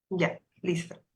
Ya, listo.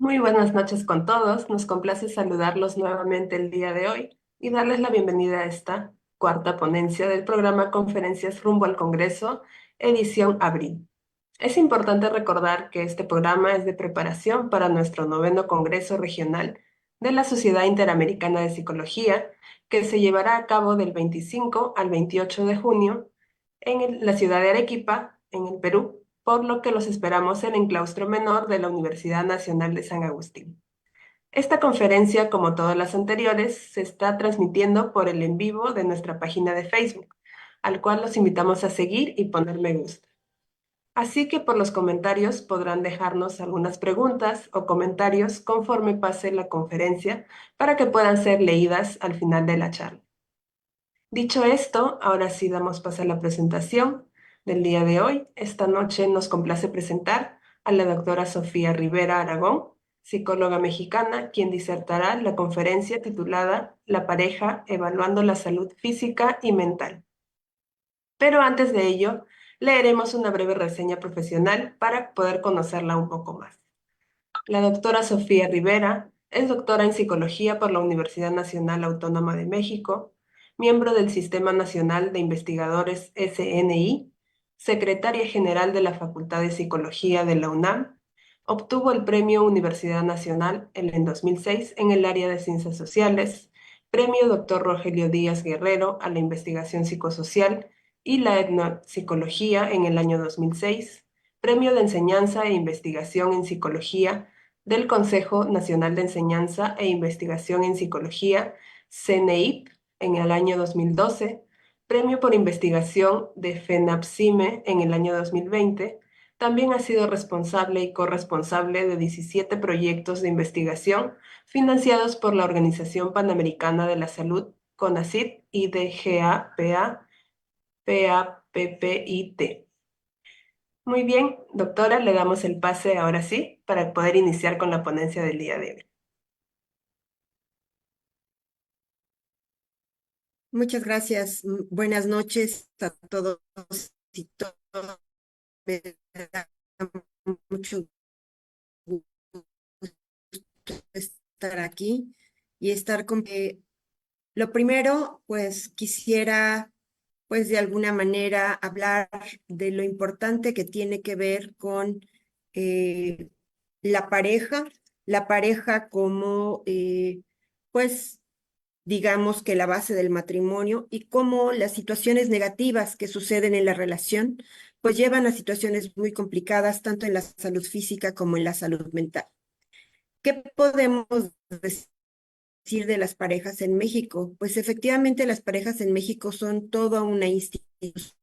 Muy buenas noches con todos. Nos complace saludarlos nuevamente el día de hoy y darles la bienvenida a esta cuarta ponencia del programa Conferencias Rumbo al Congreso, edición abril. Es importante recordar que este programa es de preparación para nuestro noveno Congreso Regional de la Sociedad Interamericana de Psicología, que se llevará a cabo del 25 al 28 de junio en la ciudad de Arequipa, en el Perú, por lo que los esperamos en el claustro menor de la Universidad Nacional de San Agustín. Esta conferencia, como todas las anteriores, se está transmitiendo por el en vivo de nuestra página de Facebook, al cual los invitamos a seguir y poner me gusta. Así que por los comentarios podrán dejarnos algunas preguntas o comentarios conforme pase la conferencia para que puedan ser leídas al final de la charla. Dicho esto, ahora sí damos paso a la presentación del día de hoy. Esta noche nos complace presentar a la doctora Sofía Rivera Aragón, psicóloga mexicana, quien disertará la conferencia titulada La pareja, evaluando la salud física y mental. Pero antes de ello, leeremos una breve reseña profesional para poder conocerla un poco más. La doctora Sofía Rivera es doctora en psicología por la Universidad Nacional Autónoma de México, miembro del Sistema Nacional de Investigadores SNI, secretaria general de la Facultad de Psicología de la UNAM, obtuvo el Premio Universidad Nacional en 2006 en el área de Ciencias Sociales, Premio Dr. Rogelio Díaz Guerrero a la Investigación Psicosocial y la Etnopsicología en el año 2006, Premio de Enseñanza e Investigación en Psicología del Consejo Nacional de Enseñanza e Investigación en Psicología, CNEIP, en el año 2012, Premio por Investigación de FENAPSIME en el año 2020. También ha sido responsable y corresponsable de 17 proyectos de investigación financiados por la Organización Panamericana de la Salud, CONACYT, IDGA, PAPPIT. Muy bien, doctora, le damos el pase ahora sí para poder iniciar con la ponencia del día de hoy. Muchas gracias. Buenas noches a todos y todas. Me da mucho gusto estar aquí y estar con... lo primero, pues quisiera, pues de alguna manera hablar de lo importante que tiene que ver con eh, la pareja como, pues digamos que la base del matrimonio y cómo las situaciones negativas que suceden en la relación pues llevan a situaciones muy complicadas tanto en la salud física como en la salud mental. ¿Qué podemos decir de las parejas en México? Pues efectivamente las parejas en México son toda una institución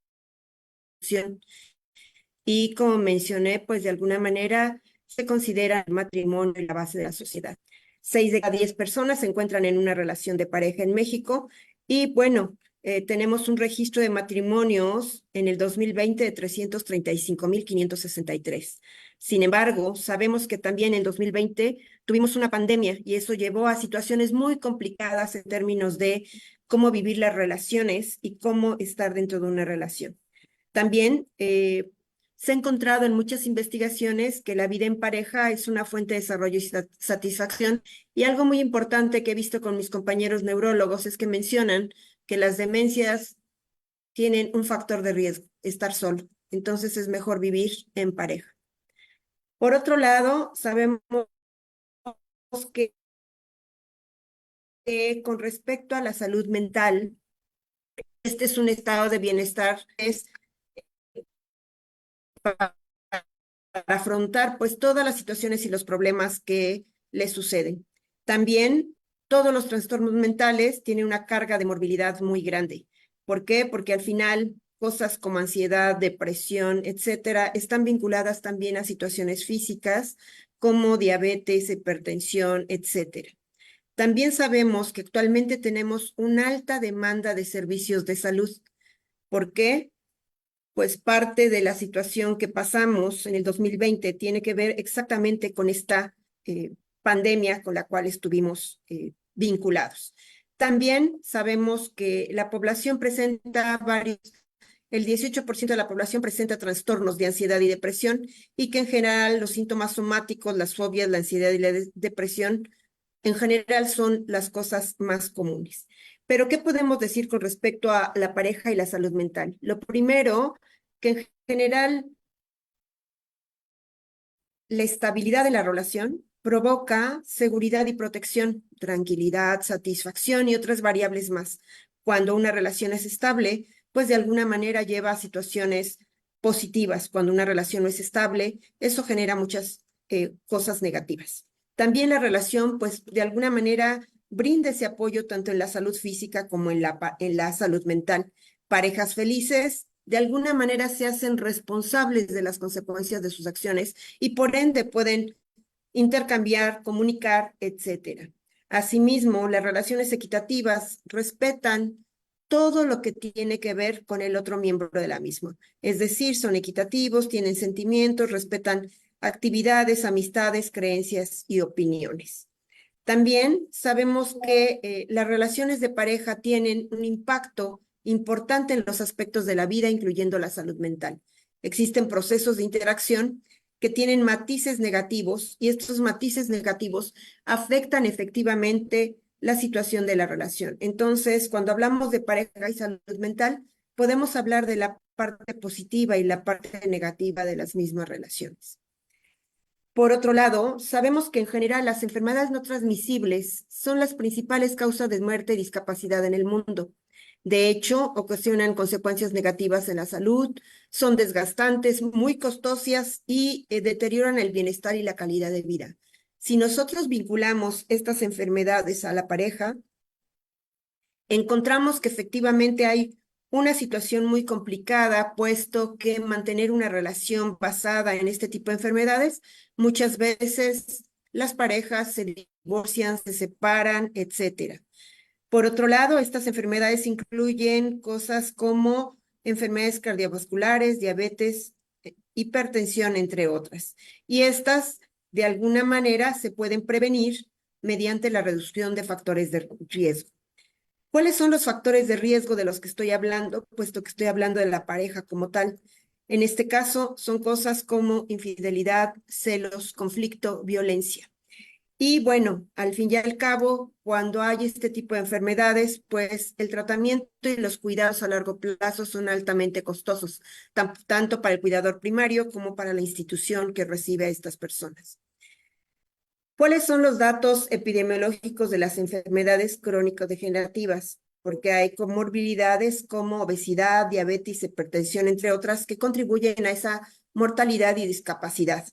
y como mencioné, pues de alguna manera se considera el matrimonio la base de la sociedad. 6 de cada 10 personas se encuentran en una relación de pareja en México y bueno, tenemos un registro de matrimonios en el 2020 de 335.563. Sin embargo, sabemos que también en 2020 tuvimos una pandemia y eso llevó a situaciones muy complicadas en términos de cómo vivir las relaciones y cómo estar dentro de una relación. También se ha encontrado en muchas investigaciones que la vida en pareja es una fuente de desarrollo y satisfacción. Y algo muy importante que he visto con mis compañeros neurólogos es que mencionan que las demencias tienen un factor de riesgo, estar solo. Entonces es mejor vivir en pareja. Por otro lado, sabemos que con respecto a la salud mental, este es un estado de bienestar, es para afrontar pues todas las situaciones y los problemas que le suceden. También todos los trastornos mentales tienen una carga de morbilidad muy grande. ¿Por qué? Porque al final cosas como ansiedad, depresión, etcétera, están vinculadas también a situaciones físicas como diabetes, hipertensión, etcétera. También sabemos que actualmente tenemos una alta demanda de servicios de salud. ¿Por qué? Pues parte de la situación que pasamos en el 2020 tiene que ver exactamente con esta pandemia con la cual estuvimos vinculados. También sabemos que la población presenta el 18% de la población presenta trastornos de ansiedad y depresión y que en general los síntomas somáticos, las fobias, la ansiedad y la depresión en general son las cosas más comunes. Pero, ¿qué podemos decir con respecto a la pareja y la salud mental? Lo primero, que en general la estabilidad de la relación provoca seguridad y protección, tranquilidad, satisfacción y otras variables más. Cuando una relación es estable, pues de alguna manera lleva a situaciones positivas. Cuando una relación no es estable, eso genera muchas cosas negativas. También la relación, pues de alguna manera brinda ese apoyo tanto en la salud física como en la salud mental. Parejas felices de alguna manera se hacen responsables de las consecuencias de sus acciones y por ende pueden intercambiar, comunicar, etcétera. Asimismo, las relaciones equitativas respetan todo lo que tiene que ver con el otro miembro de la misma. Es decir, son equitativos, tienen sentimientos, respetan actividades, amistades, creencias y opiniones. También sabemos que las relaciones de pareja tienen un impacto importante en los aspectos de la vida, incluyendo la salud mental. Existen procesos de interacción que tienen matices negativos y estos matices negativos afectan efectivamente la situación de la relación. Entonces, cuando hablamos de pareja y salud mental, podemos hablar de la parte positiva y la parte negativa de las mismas relaciones. Por otro lado, sabemos que en general las enfermedades no transmisibles son las principales causas de muerte y discapacidad en el mundo. De hecho, ocasionan consecuencias negativas en la salud, son desgastantes, muy costosas y deterioran el bienestar y la calidad de vida. Si nosotros vinculamos estas enfermedades a la pareja, encontramos que efectivamente hay una situación muy complicada, puesto que mantener una relación basada en este tipo de enfermedades, muchas veces las parejas se divorcian, se separan, etcétera. Por otro lado, estas enfermedades incluyen cosas como enfermedades cardiovasculares, diabetes, hipertensión, entre otras. Y estas, de alguna manera, se pueden prevenir mediante la reducción de factores de riesgo. ¿Cuáles son los factores de riesgo de los que estoy hablando? Puesto que estoy hablando de la pareja como tal. En este caso, son cosas como infidelidad, celos, conflicto, violencia. Y bueno, al fin y al cabo, cuando hay este tipo de enfermedades, pues el tratamiento y los cuidados a largo plazo son altamente costosos, tanto para el cuidador primario como para la institución que recibe a estas personas. ¿Cuáles son los datos epidemiológicos de las enfermedades crónico-degenerativas? Porque hay comorbilidades como obesidad, diabetes, hipertensión, entre otras, que contribuyen a esa mortalidad y discapacidad.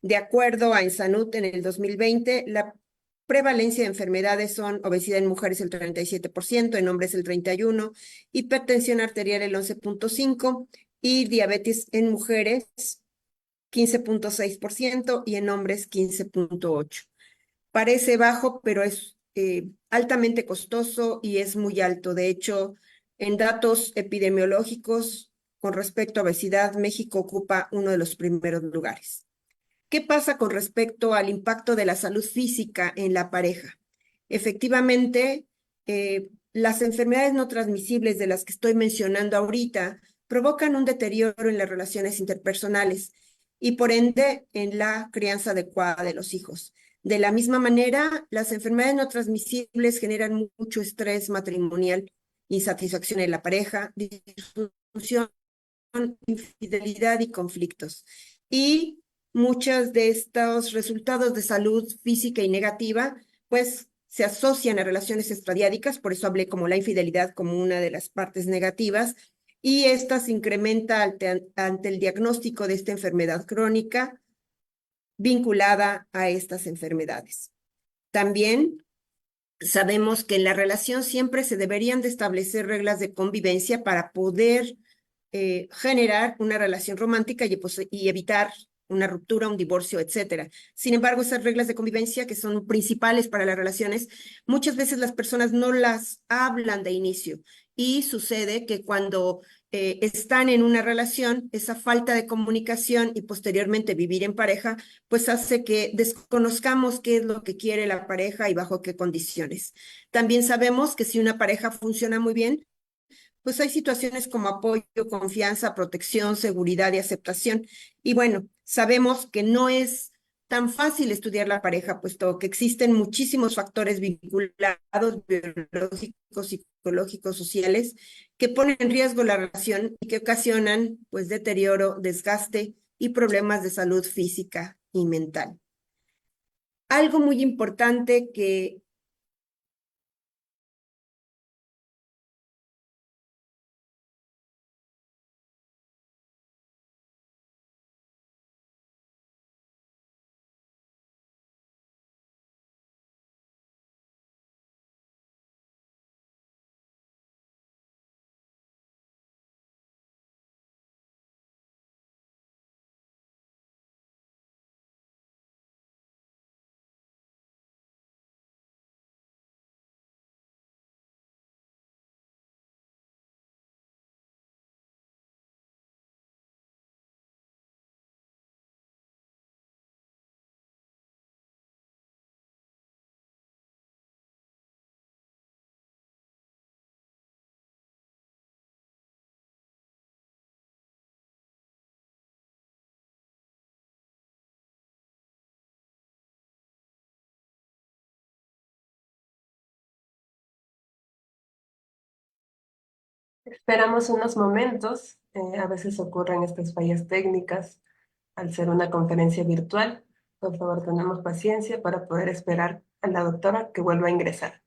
De acuerdo a Ensanud, en el 2020, la prevalencia de enfermedades son obesidad en mujeres el 37%, en hombres el 31%, hipertensión arterial el 11.5% y diabetes en mujeres 15.6% y en hombres 15.8%. Parece bajo, pero es altamente costoso y es muy alto. De hecho, en datos epidemiológicos con respecto a obesidad, México ocupa uno de los primeros lugares. ¿Qué pasa con respecto al impacto de la salud física en la pareja? Efectivamente, las enfermedades no transmisibles de las que estoy mencionando ahorita provocan un deterioro en las relaciones interpersonales y por ende en la crianza adecuada de los hijos. De la misma manera, las enfermedades no transmisibles generan mucho estrés matrimonial, insatisfacción en la pareja, disfunción, infidelidad y conflictos. Y muchos de estos resultados de salud física y negativa, pues se asocian a relaciones extradiádicas, por eso hablé como la infidelidad como una de las partes negativas, y esta se incrementa ante el diagnóstico de esta enfermedad crónica vinculada a estas enfermedades. También sabemos que en la relación siempre se deberían de establecer reglas de convivencia para poder generar una relación romántica y evitar una ruptura, un divorcio, etcétera. Sin embargo, esas reglas de convivencia que son principales para las relaciones, muchas veces las personas no las hablan de inicio y sucede que cuando están en una relación, esa falta de comunicación y posteriormente vivir en pareja, pues hace que desconozcamos qué es lo que quiere la pareja y bajo qué condiciones. También sabemos que si una pareja funciona muy bien, pues hay situaciones como apoyo, confianza, protección, seguridad y aceptación. Y bueno, sabemos que no es tan fácil estudiar la pareja, puesto que existen muchísimos factores vinculados, biológicos, psicológicos, sociales, que ponen en riesgo la relación y que ocasionan pues deterioro, desgaste y problemas de salud física y mental. Algo muy importante que Esperamos unos momentos. A veces ocurren estas fallas técnicas al ser una conferencia virtual. Por favor, tenemos paciencia para poder esperar a la doctora que vuelva a ingresar.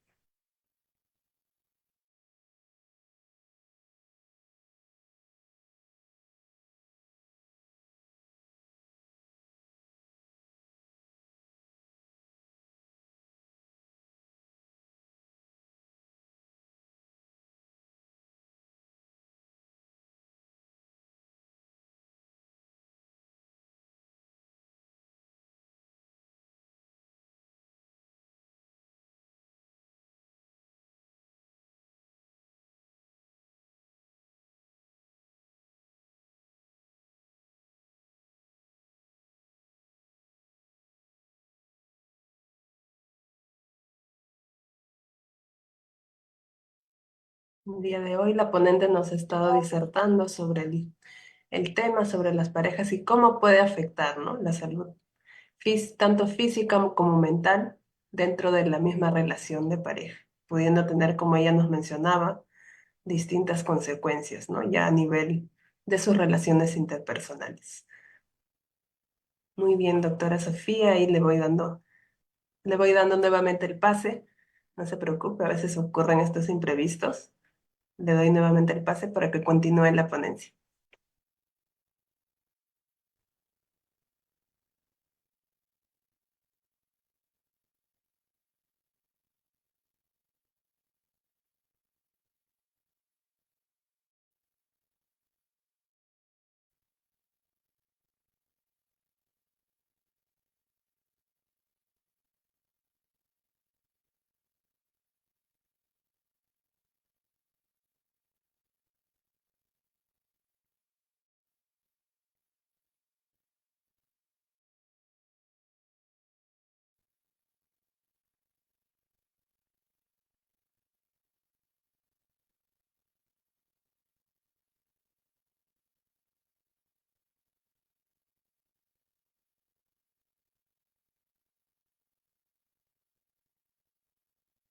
El día de hoy la ponente nos ha estado disertando sobre el tema, sobre las parejas y cómo puede afectar, ¿no?, la salud, tanto física como mental, dentro de la misma relación de pareja, pudiendo tener, como ella nos mencionaba, distintas consecuencias, ¿no?, ya a nivel de sus relaciones interpersonales. Muy bien, doctora Sofía, y le voy dando nuevamente el pase. No se preocupe, a veces ocurren estos imprevistos. Le doy nuevamente el pase para que continúe la ponencia.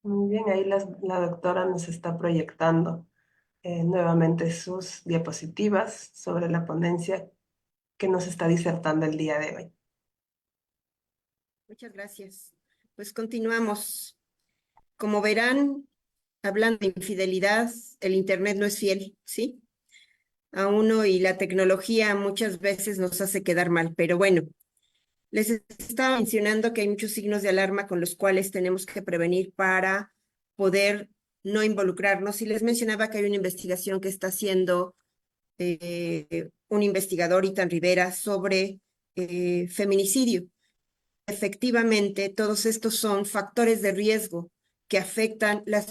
Muy bien, ahí la doctora nos está proyectando nuevamente sus diapositivas sobre la ponencia que nos está disertando el día de hoy. Muchas gracias. Pues continuamos. Como verán, hablando de infidelidad, el Internet no es fiel, ¿sí? A uno y la tecnología muchas veces nos hace quedar mal, pero bueno, les estaba mencionando que hay muchos signos de alarma con los cuales tenemos que prevenir para poder no involucrarnos. Y les mencionaba que hay una investigación que está haciendo un investigador, Itan Rivera, sobre feminicidio. Efectivamente, todos estos son factores de riesgo que afectan la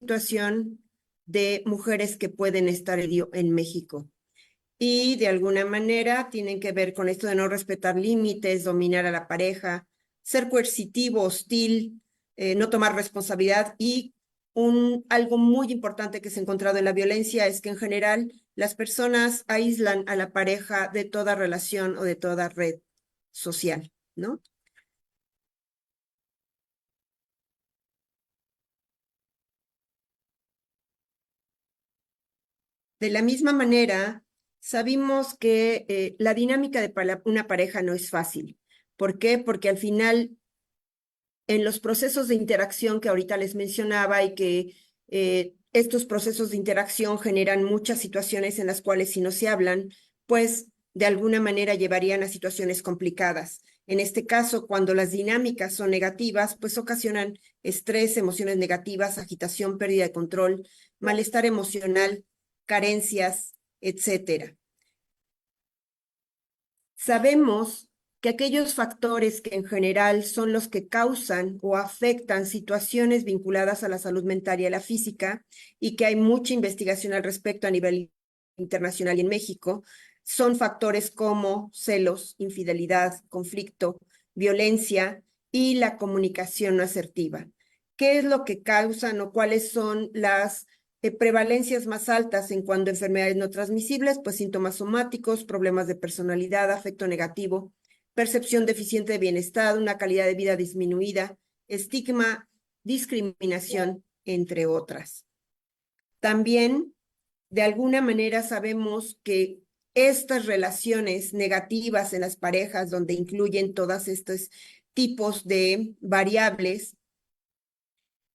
situación de mujeres que pueden estar en México. Y de alguna manera tienen que ver con esto de no respetar límites, dominar a la pareja, ser coercitivo, hostil, no tomar responsabilidad. Y algo muy importante que se ha encontrado en la violencia es que en general las personas aíslan a la pareja de toda relación o de toda red social, ¿no? De la misma manera, sabemos que la dinámica de una pareja no es fácil. ¿Por qué? Porque al final, en los procesos de interacción que ahorita les mencionaba y que estos procesos de interacción generan muchas situaciones en las cuales si no se hablan, pues de alguna manera llevarían a situaciones complicadas. En este caso, cuando las dinámicas son negativas, pues ocasionan estrés, emociones negativas, agitación, pérdida de control, malestar emocional, carencias, etcétera. Sabemos que aquellos factores que en general son los que causan o afectan situaciones vinculadas a la salud mental y a la física, y que hay mucha investigación al respecto a nivel internacional y en México, son factores como celos, infidelidad, conflicto, violencia y la comunicación no asertiva. ¿Qué es lo que causan o cuáles son las prevalencias más altas en cuanto a enfermedades no transmisibles? Pues síntomas somáticos, problemas de personalidad, afecto negativo, percepción deficiente de bienestar, una calidad de vida disminuida, estigma, discriminación, entre otras. También, de alguna manera, sabemos que estas relaciones negativas en las parejas, donde incluyen todos estos tipos de variables,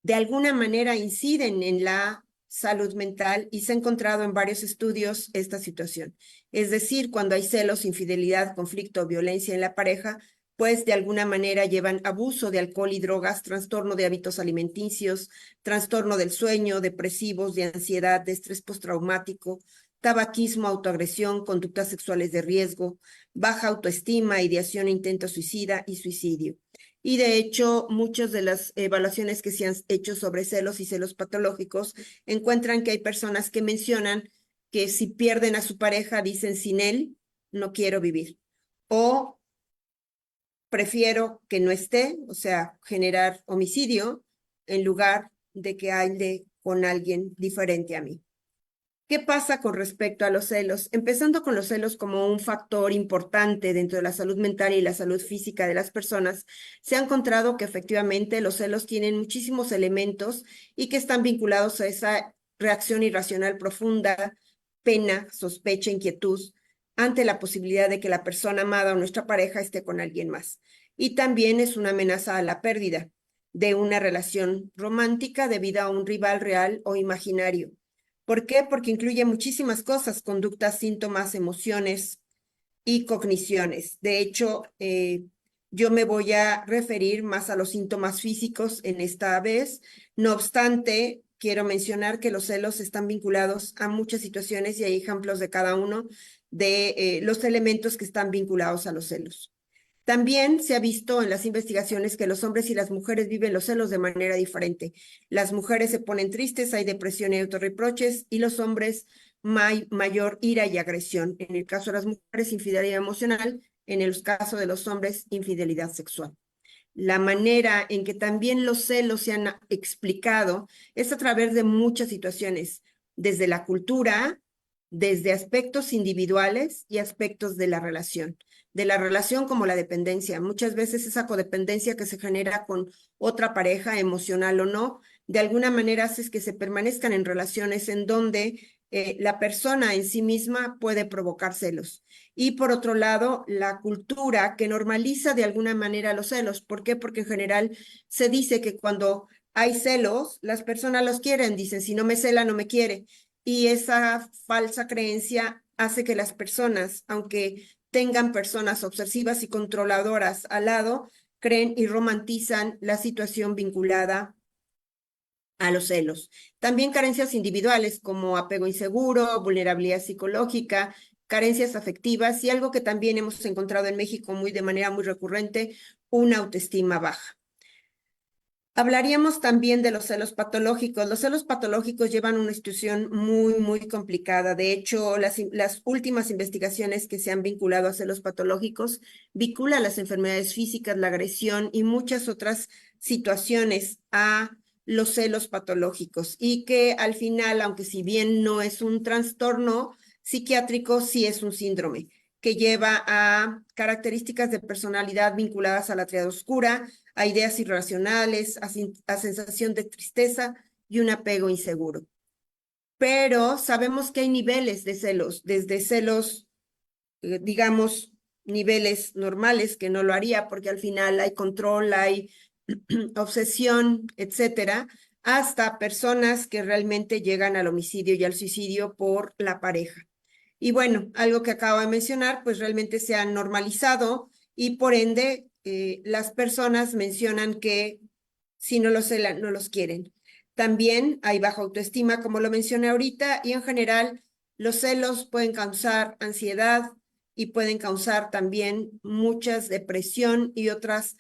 de alguna manera inciden en la salud mental, y se ha encontrado en varios estudios esta situación. Es decir, cuando hay celos, infidelidad, conflicto o violencia en la pareja, pues de alguna manera llevan abuso de alcohol y drogas, trastorno de hábitos alimenticios, trastorno del sueño, depresivos, de ansiedad, de estrés postraumático, tabaquismo, autoagresión, conductas sexuales de riesgo, baja autoestima, ideación, intento suicida y suicidio. Y de hecho, muchas de las evaluaciones que se han hecho sobre celos y celos patológicos encuentran que hay personas que mencionan que si pierden a su pareja, dicen sin él, no quiero vivir. O prefiero que no esté, o sea, generar homicidio en lugar de que ande con alguien diferente a mí. ¿Qué pasa con respecto a los celos? Empezando con los celos como un factor importante dentro de la salud mental y la salud física de las personas, se ha encontrado que efectivamente los celos tienen muchísimos elementos y que están vinculados a esa reacción irracional profunda, pena, sospecha, inquietud ante la posibilidad de que la persona amada o nuestra pareja esté con alguien más. Y también es una amenaza a la pérdida de una relación romántica debido a un rival real o imaginario. ¿Por qué? Porque incluye muchísimas cosas: conductas, síntomas, emociones y cogniciones. De hecho, yo me voy a referir más a los síntomas físicos en esta vez. No obstante, quiero mencionar que los celos están vinculados a muchas situaciones y hay ejemplos de cada uno de los elementos que están vinculados a los celos. También se ha visto en las investigaciones que los hombres y las mujeres viven los celos de manera diferente. Las mujeres se ponen tristes, hay depresión y autorreproches, y los hombres mayor ira y agresión. En el caso de las mujeres, infidelidad emocional; en el caso de los hombres, infidelidad sexual. La manera en que también los celos se han explicado es a través de muchas situaciones, desde la cultura, desde aspectos individuales y aspectos de la relación. de la relación como la dependencia. Muchas veces esa codependencia que se genera con otra pareja, emocional o no, de alguna manera hace que se permanezcan en relaciones en donde la persona en sí misma puede provocar celos. Y por otro lado, la cultura que normaliza de alguna manera los celos. ¿Por qué? Porque en general se dice que cuando hay celos, las personas los quieren, dicen, si no me cela, no me quiere. Y esa falsa creencia hace que las personas, aunque tengan personas obsesivas y controladoras al lado, creen y romantizan la situación vinculada a los celos. También carencias individuales como apego inseguro, vulnerabilidad psicológica, carencias afectivas y algo que también hemos encontrado en México de manera muy recurrente, una autoestima baja. Hablaríamos también de los celos patológicos. Los celos patológicos llevan una situación muy complicada. De hecho, las últimas investigaciones que se han vinculado a celos patológicos vinculan las enfermedades físicas, la agresión y muchas otras situaciones a los celos patológicos y que al final, aunque si bien no es un trastorno psiquiátrico, sí es un síndrome que lleva a características de personalidad vinculadas a la triada oscura, a ideas irracionales, a sensación de tristeza y un apego inseguro. Pero sabemos que hay niveles de celos, desde celos, digamos, niveles normales, que no lo haría porque al final hay control, hay obsesión, etcétera, hasta personas que realmente llegan al homicidio y al suicidio por la pareja. Y bueno, algo que acabo de mencionar, pues realmente se ha normalizado y por ende las personas mencionan que si no los celan, no los quieren. También hay baja autoestima, como lo mencioné ahorita, y en general los celos pueden causar ansiedad y pueden causar también muchas depresión y otros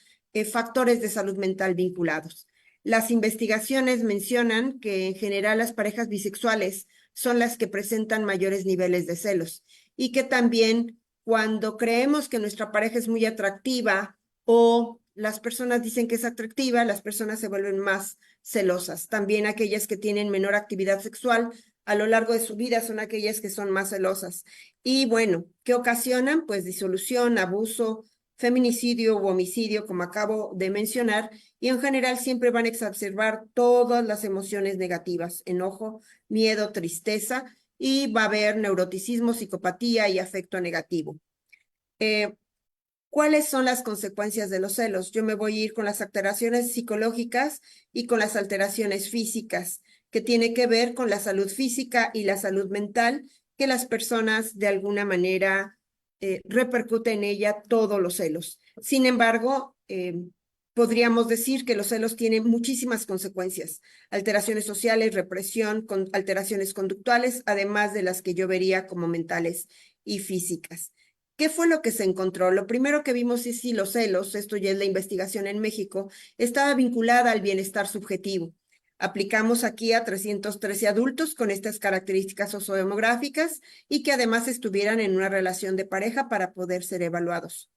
factores de salud mental vinculados. Las investigaciones mencionan que en general las parejas bisexuales son las que presentan mayores niveles de celos y que también cuando creemos que nuestra pareja es muy atractiva o las personas dicen que es atractiva, las personas se vuelven más celosas. También aquellas que tienen menor actividad sexual a lo largo de su vida son aquellas que son más celosas. Y bueno, ¿qué ocasionan? Pues disolución, abuso, feminicidio u homicidio, como acabo de mencionar, y en general siempre van a exacerbar todas las emociones negativas, enojo, miedo, tristeza, y va a haber neuroticismo, psicopatía y afecto negativo. ¿Cuáles son las consecuencias de los celos? Yo me voy a ir con las alteraciones psicológicas y con las alteraciones físicas, que tiene que ver con la salud física y la salud mental, que las personas de alguna manera repercuten en ella todos los celos. Sin embargo, podríamos decir que los celos tienen muchísimas consecuencias, alteraciones sociales, represión, alteraciones conductuales, además de las que yo vería como mentales y físicas. ¿Qué fue lo que se encontró? Lo primero que vimos es si los celos, esto ya es la investigación en México, estaba vinculada al bienestar subjetivo. Aplicamos aquí a 313 adultos con estas características sociodemográficas y que además estuvieran en una relación de pareja para poder ser evaluados.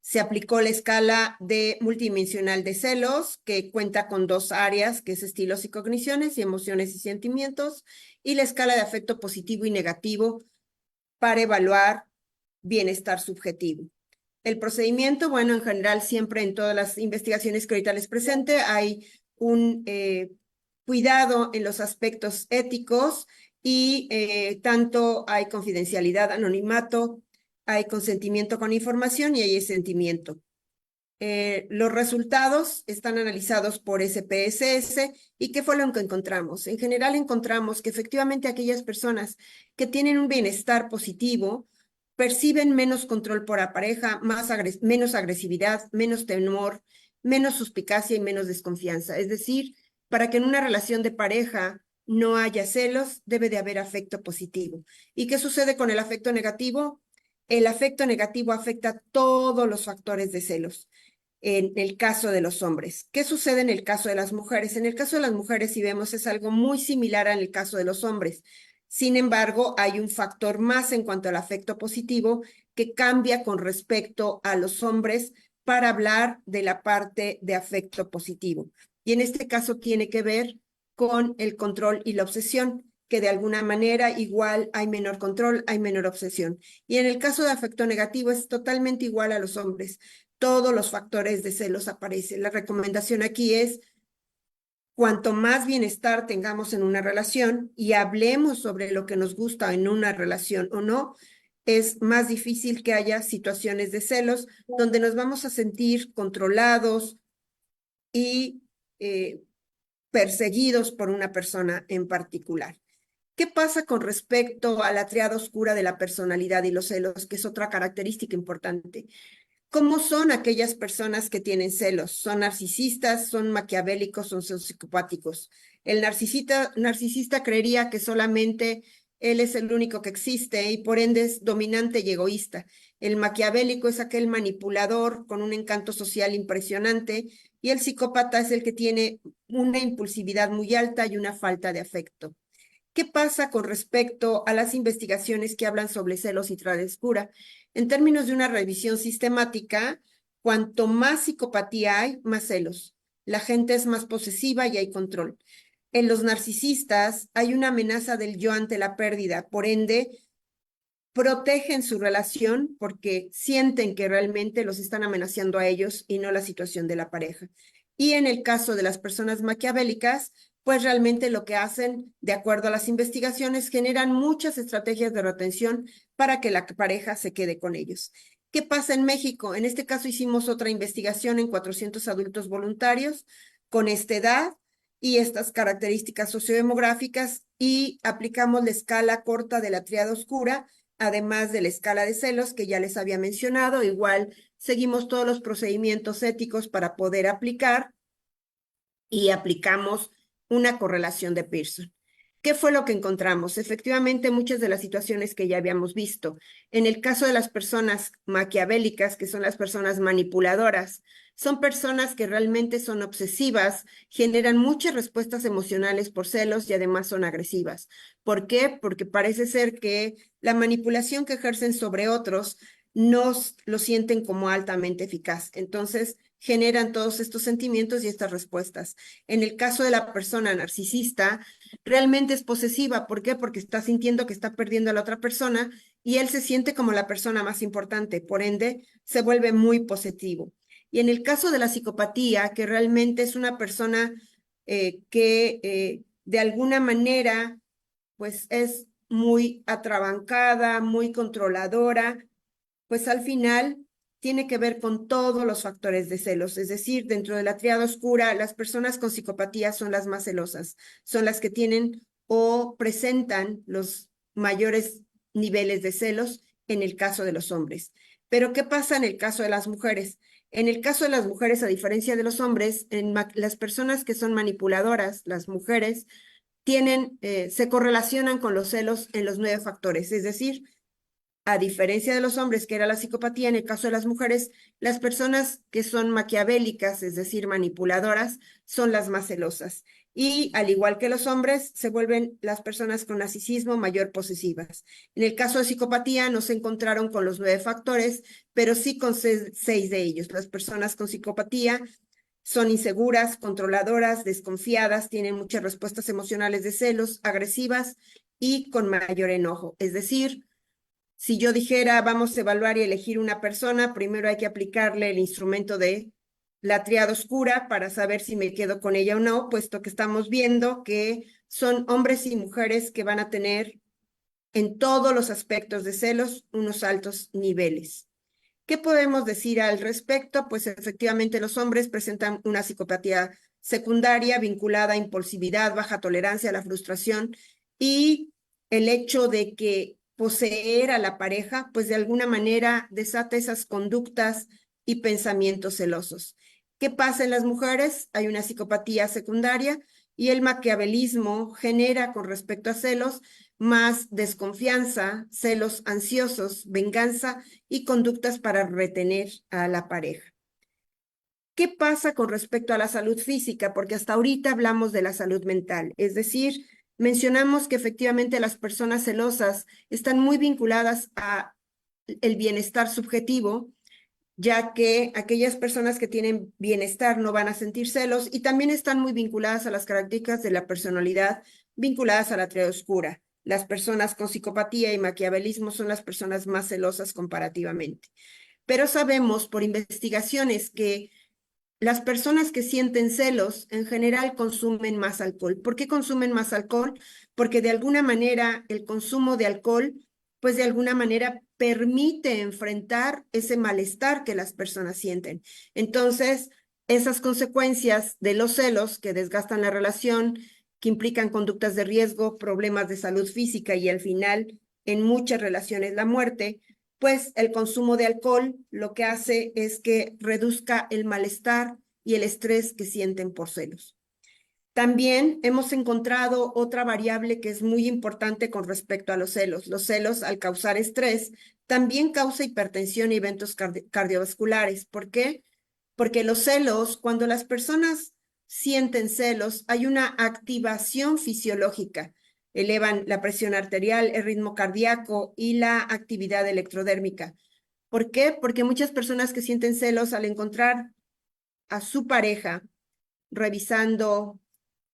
Se aplicó la escala de multidimensional de celos, que cuenta con dos áreas, que es estilos y cogniciones y emociones y sentimientos, y la escala de afecto positivo y negativo para evaluar bienestar subjetivo. El procedimiento, bueno, en general siempre en todas las investigaciones que ahorita les presente hay un cuidado en los aspectos éticos y tanto hay confidencialidad, anonimato, hay consentimiento con información y hay sentimiento. Los resultados están analizados por SPSS y ¿qué fue lo que encontramos? En general encontramos que efectivamente aquellas personas que tienen un bienestar positivo perciben menos control por la pareja, menos agresividad, menos temor, menos suspicacia y menos desconfianza. Es decir, para que en una relación de pareja no haya celos, debe de haber afecto positivo. ¿Y qué sucede con el afecto negativo? El afecto negativo afecta todos los factores de celos en el caso de los hombres. ¿Qué sucede en el caso de las mujeres? En el caso de las mujeres, si vemos, es algo muy similar al caso de los hombres. Sin embargo, hay un factor más en cuanto al afecto positivo que cambia con respecto a los hombres para hablar de la parte de afecto positivo. Y en este caso tiene que ver con el control y la obsesión. que de alguna manera igual hay menor control, hay menor obsesión. Y en el caso de afecto negativo es totalmente igual a los hombres. Todos los factores de celos aparecen. La recomendación aquí es cuanto más bienestar tengamos en una relación y hablemos sobre lo que nos gusta en una relación o no, es más difícil que haya situaciones de celos donde nos vamos a sentir controlados y eh, perseguidos por una persona en particular. ¿Qué pasa con respecto a la triada oscura de la personalidad y los celos, que es otra característica importante? ¿Cómo son aquellas personas que tienen celos? ¿Son narcisistas, son maquiavélicos, son psicopáticos? El narcisista creería que solamente él es el único que existe y por ende es dominante y egoísta. El maquiavélico es aquel manipulador con un encanto social impresionante y el psicópata es el que tiene una impulsividad muy alta y una falta de afecto. ¿Qué pasa con respecto a las investigaciones que hablan sobre celos y travesura? En términos de una revisión sistemática, cuanto más psicopatía hay, más celos. La gente es más posesiva y hay control. En los narcisistas hay una amenaza del yo ante la pérdida, por ende, protegen su relación porque sienten que realmente los están amenazando a ellos y no la situación de la pareja. Y en el caso de las personas maquiavélicas, pues realmente lo que hacen, de acuerdo a las investigaciones, generan muchas estrategias de retención para que la pareja se quede con ellos. ¿Qué pasa en México? En este caso hicimos otra investigación en 400 adultos voluntarios con esta edad y estas características sociodemográficas y aplicamos la escala corta de la tríada oscura además de la escala de celos que ya les había mencionado. Igual seguimos todos los procedimientos éticos para poder aplicar y aplicamos una correlación de Pearson. ¿Qué fue lo que encontramos? Efectivamente, muchas de las situaciones que ya habíamos visto. En el caso de las personas maquiavélicas, que son las personas manipuladoras, son personas que realmente son obsesivas, generan muchas respuestas emocionales por celos y además son agresivas. ¿Por qué? Porque parece ser que la manipulación que ejercen sobre otros nos lo sienten como altamente eficaz. Entonces, generan todos estos sentimientos y estas respuestas. En el caso de la persona narcisista, realmente es posesiva. ¿Por qué? Porque está sintiendo que está perdiendo a la otra persona y él se siente como la persona más importante. Por ende, se vuelve muy posesivo. Y en el caso de la psicopatía, que realmente es una persona que de alguna manera, pues es muy atrabancada, muy controladora, pues al final tiene que ver con todos los factores de celos, es decir, dentro de la triada oscura, las personas con psicopatía son las más celosas, son las que tienen o presentan los mayores niveles de celos en el caso de los hombres. Pero ¿qué pasa en el caso de las mujeres? En el caso de las mujeres, a diferencia de los hombres, las personas que son manipuladoras, las mujeres, se correlacionan con los celos en los 9 factores, es decir, a diferencia de los hombres, que era la psicopatía, en el caso de las mujeres, las personas que son maquiavélicas, es decir, manipuladoras, son las más celosas. Y al igual que los hombres, se vuelven las personas con narcisismo mayor posesivas. En el caso de psicopatía, no se encontraron con los 9 factores, pero sí con 6 de ellos. Las personas con psicopatía son inseguras, controladoras, desconfiadas, tienen muchas respuestas emocionales de celos, agresivas y con mayor enojo. Es decir, si yo dijera, vamos a evaluar y elegir una persona, primero hay que aplicarle el instrumento de la triada oscura para saber si me quedo con ella o no, puesto que estamos viendo que son hombres y mujeres que van a tener en todos los aspectos de celos unos altos niveles. ¿Qué podemos decir al respecto? Pues efectivamente los hombres presentan una psicopatía secundaria vinculada a impulsividad, baja tolerancia a la frustración y el hecho de que poseer a la pareja, pues de alguna manera desata esas conductas y pensamientos celosos. ¿Qué pasa en las mujeres? Hay una psicopatía secundaria y el maquiavelismo genera con respecto a celos más desconfianza, celos ansiosos, venganza y conductas para retener a la pareja. ¿Qué pasa con respecto a la salud física? Porque hasta ahorita hablamos de la salud mental, es decir, mencionamos que efectivamente las personas celosas están muy vinculadas a el bienestar subjetivo, ya que aquellas personas que tienen bienestar no van a sentir celos y también están muy vinculadas a las características de la personalidad vinculadas a la triada oscura. Las personas con psicopatía y maquiavelismo son las personas más celosas comparativamente. Pero sabemos por investigaciones que las personas que sienten celos en general consumen más alcohol. ¿Por qué consumen más alcohol? Porque de alguna manera el consumo de alcohol, pues de alguna manera permite enfrentar ese malestar que las personas sienten. Entonces, esas consecuencias de los celos que desgastan la relación, que implican conductas de riesgo, problemas de salud física y al final, en muchas relaciones, la muerte, pues el consumo de alcohol lo que hace es que reduzca el malestar y el estrés que sienten por celos. También hemos encontrado otra variable que es muy importante con respecto a los celos. Los celos, al causar estrés, también causa hipertensión y eventos cardiovasculares. ¿Por qué? Porque los celos, cuando las personas sienten celos, hay una activación fisiológica. Elevan la presión arterial, el ritmo cardíaco y la actividad electrodérmica. ¿Por qué? Porque muchas personas que sienten celos al encontrar a su pareja revisando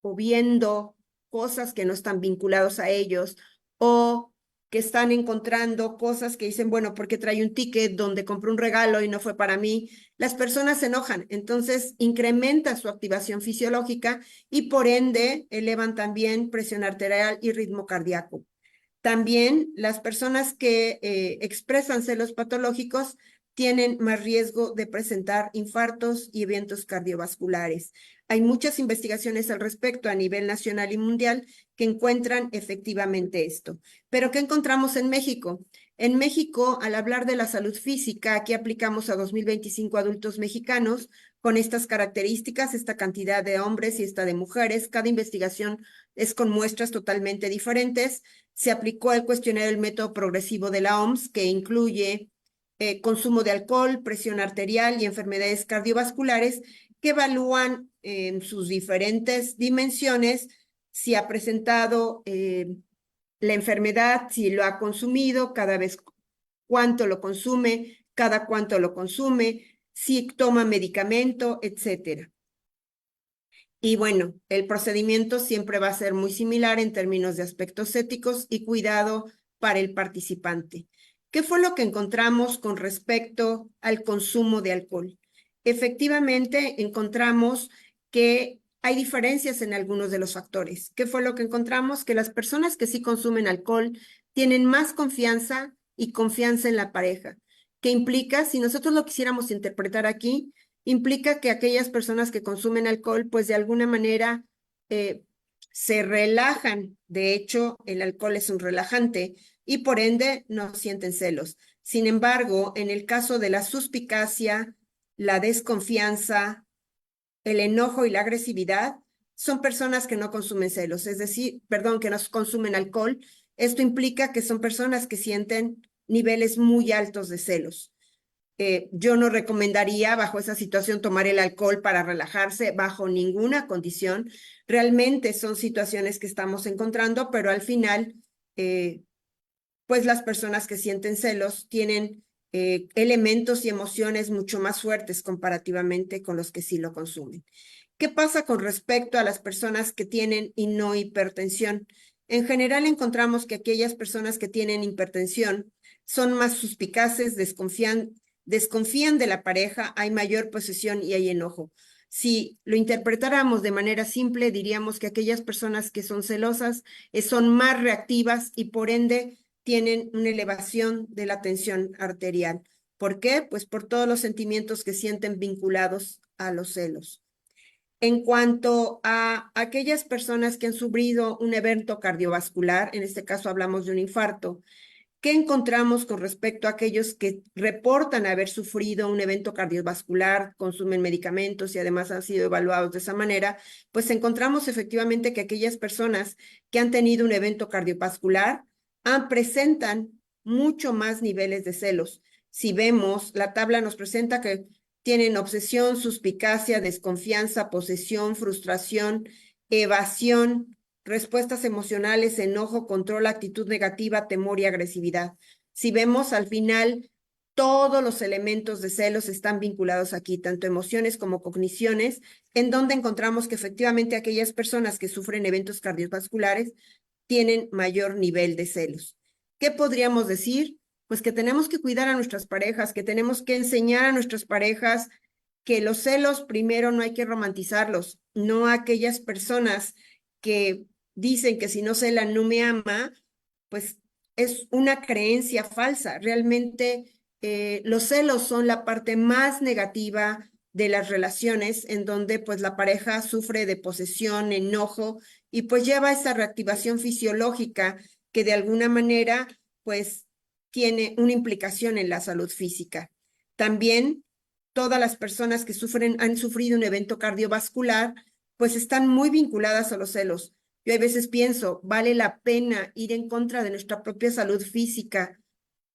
o viendo cosas que no están vinculados a ellos o que están encontrando cosas que dicen, bueno, ¿por qué trae un ticket donde compré un regalo y no fue para mí? Las personas se enojan, entonces incrementa su activación fisiológica y por ende elevan también presión arterial y ritmo cardíaco. También las personas que expresan celos patológicos tienen más riesgo de presentar infartos y eventos cardiovasculares. Hay muchas investigaciones al respecto a nivel nacional y mundial que encuentran efectivamente esto. Pero ¿qué encontramos en México? En México, al hablar de la salud física, aquí aplicamos a 2025 adultos mexicanos con estas características, esta cantidad de hombres y esta de mujeres. Cada investigación es con muestras totalmente diferentes. Se aplicó el cuestionario del método progresivo de la OMS, que incluye consumo de alcohol, presión arterial y enfermedades cardiovasculares, que evalúan en sus diferentes dimensiones si ha presentado la enfermedad, si lo ha consumido, cada vez cuánto lo consume, cada cuánto lo consume, si toma medicamento, etcétera. Y bueno, el procedimiento siempre va a ser muy similar en términos de aspectos éticos y cuidado para el participante. ¿Qué fue lo que encontramos con respecto al consumo de alcohol? Efectivamente, encontramos que hay diferencias en algunos de los factores. ¿Qué fue lo que encontramos? Que las personas que sí consumen alcohol tienen más confianza y confianza en la pareja. ¿Qué implica? Si nosotros lo quisiéramos interpretar aquí, implica que aquellas personas que consumen alcohol, pues de alguna manera eh, se relajan. De hecho, el alcohol es un relajante y por ende no sienten celos. Sin embargo, en el caso de la suspicacia, la desconfianza, el enojo y la agresividad, son personas que no consumen celos, es decir, perdón, que no consumen alcohol. Esto implica que son personas que sienten niveles muy altos de celos. Yo no recomendaría bajo esa situación tomar el alcohol para relajarse bajo ninguna condición. Realmente son situaciones que estamos encontrando, pero al final, pues las personas que sienten celos tienen elementos y emociones mucho más fuertes comparativamente con los que sí lo consumen. ¿Qué pasa con respecto a las personas que tienen y no hipertensión? En general encontramos que aquellas personas que tienen hipertensión son más suspicaces, desconfían de la pareja, hay mayor posesión y hay enojo. Si lo interpretáramos de manera simple, diríamos que aquellas personas que son celosas son más reactivas y por ende tienen una elevación de la tensión arterial. ¿Por qué? Pues por todos los sentimientos que sienten vinculados a los celos. En cuanto a aquellas personas que han sufrido un evento cardiovascular, en este caso hablamos de un infarto, ¿qué encontramos con respecto a aquellos que reportan haber sufrido un evento cardiovascular, consumen medicamentos y además han sido evaluados de esa manera? Pues encontramos efectivamente que aquellas personas que han tenido un evento cardiovascular presentan mucho más niveles de celos. Si vemos, la tabla nos presenta que tienen obsesión, suspicacia, desconfianza, posesión, frustración, evasión, respuestas emocionales, enojo, control, actitud negativa, temor y agresividad. Si vemos al final, todos los elementos de celos están vinculados aquí, tanto emociones como cogniciones, en donde encontramos que efectivamente aquellas personas que sufren eventos cardiovasculares tienen mayor nivel de celos. ¿Qué podríamos decir? Pues que tenemos que cuidar a nuestras parejas, que tenemos que enseñar a nuestras parejas que los celos primero no hay que romantizarlos, no a aquellas personas que dicen que si no celan no me ama, pues es una creencia falsa. Realmente los celos son la parte más negativa de las relaciones en donde pues la pareja sufre de posesión, enojo y pues lleva esa reactivación fisiológica que de alguna manera pues tiene una implicación en la salud física. También todas las personas que han sufrido un evento cardiovascular pues están muy vinculadas a los celos. Yo a veces pienso, ¿vale la pena ir en contra de nuestra propia salud física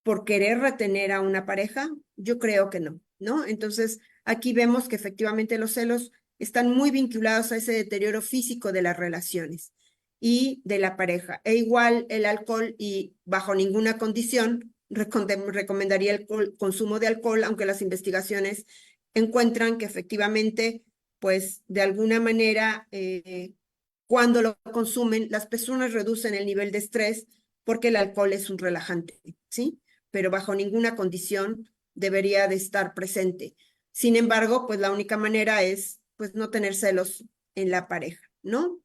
por querer retener a una pareja? Yo creo que no, ¿no? Entonces, aquí vemos que efectivamente los celos están muy vinculados a ese deterioro físico de las relaciones y de la pareja. E igual el alcohol y bajo ninguna condición recomendaría el consumo de alcohol, aunque las investigaciones encuentran que efectivamente, pues de alguna manera, cuando lo consumen, las personas reducen el nivel de estrés porque el alcohol es un relajante, ¿sí? Pero bajo ninguna condición debería de estar presente. Sin embargo, pues la única manera es, pues, no tener celos en la pareja, ¿no?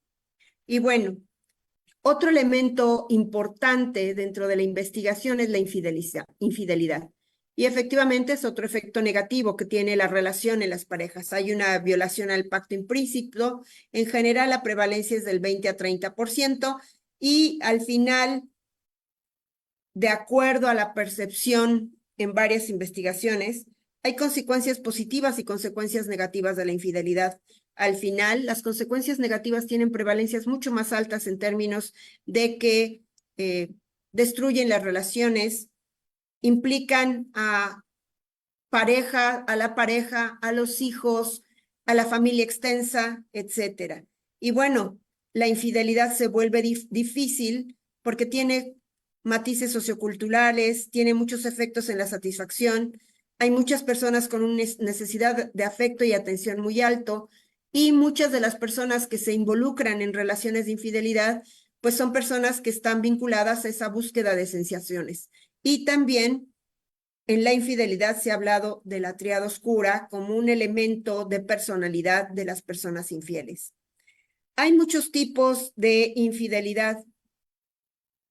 Y bueno, otro elemento importante dentro de la investigación es la infidelidad. Y efectivamente es otro efecto negativo que tiene la relación en las parejas. Hay una violación al pacto implícito. En general, la prevalencia es del 20 a 30% y al final, de acuerdo a la percepción en varias investigaciones, hay consecuencias positivas y consecuencias negativas de la infidelidad. Al final, las consecuencias negativas tienen prevalencias mucho más altas en términos de que destruyen las relaciones, implican a la pareja, a los hijos, a la familia extensa, etcétera. Y bueno, la infidelidad se vuelve difícil porque tiene matices socioculturales, tiene muchos efectos en la satisfacción. Hay muchas personas con una necesidad de afecto y atención muy alto y muchas de las personas que se involucran en relaciones de infidelidad, pues son personas que están vinculadas a esa búsqueda de sensaciones. Y también en la infidelidad se ha hablado de la tríada oscura como un elemento de personalidad de las personas infieles. Hay muchos tipos de infidelidad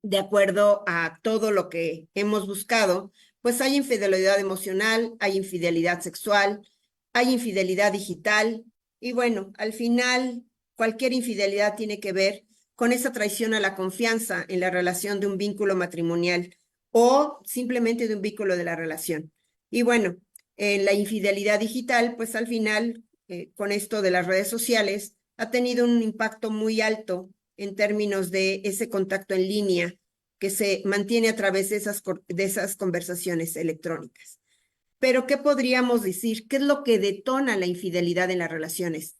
de acuerdo a todo lo que hemos buscado, pues hay infidelidad emocional, hay infidelidad sexual, hay infidelidad digital y bueno, al final cualquier infidelidad tiene que ver con esa traición a la confianza en la relación de un vínculo matrimonial o simplemente de un vínculo de la relación. Y bueno, en la infidelidad digital, pues al final, con esto de las redes sociales, ha tenido un impacto muy alto en términos de ese contacto en línea que se mantiene a través de esas conversaciones electrónicas. Pero, ¿qué podríamos decir? ¿Qué es lo que detona la infidelidad en las relaciones?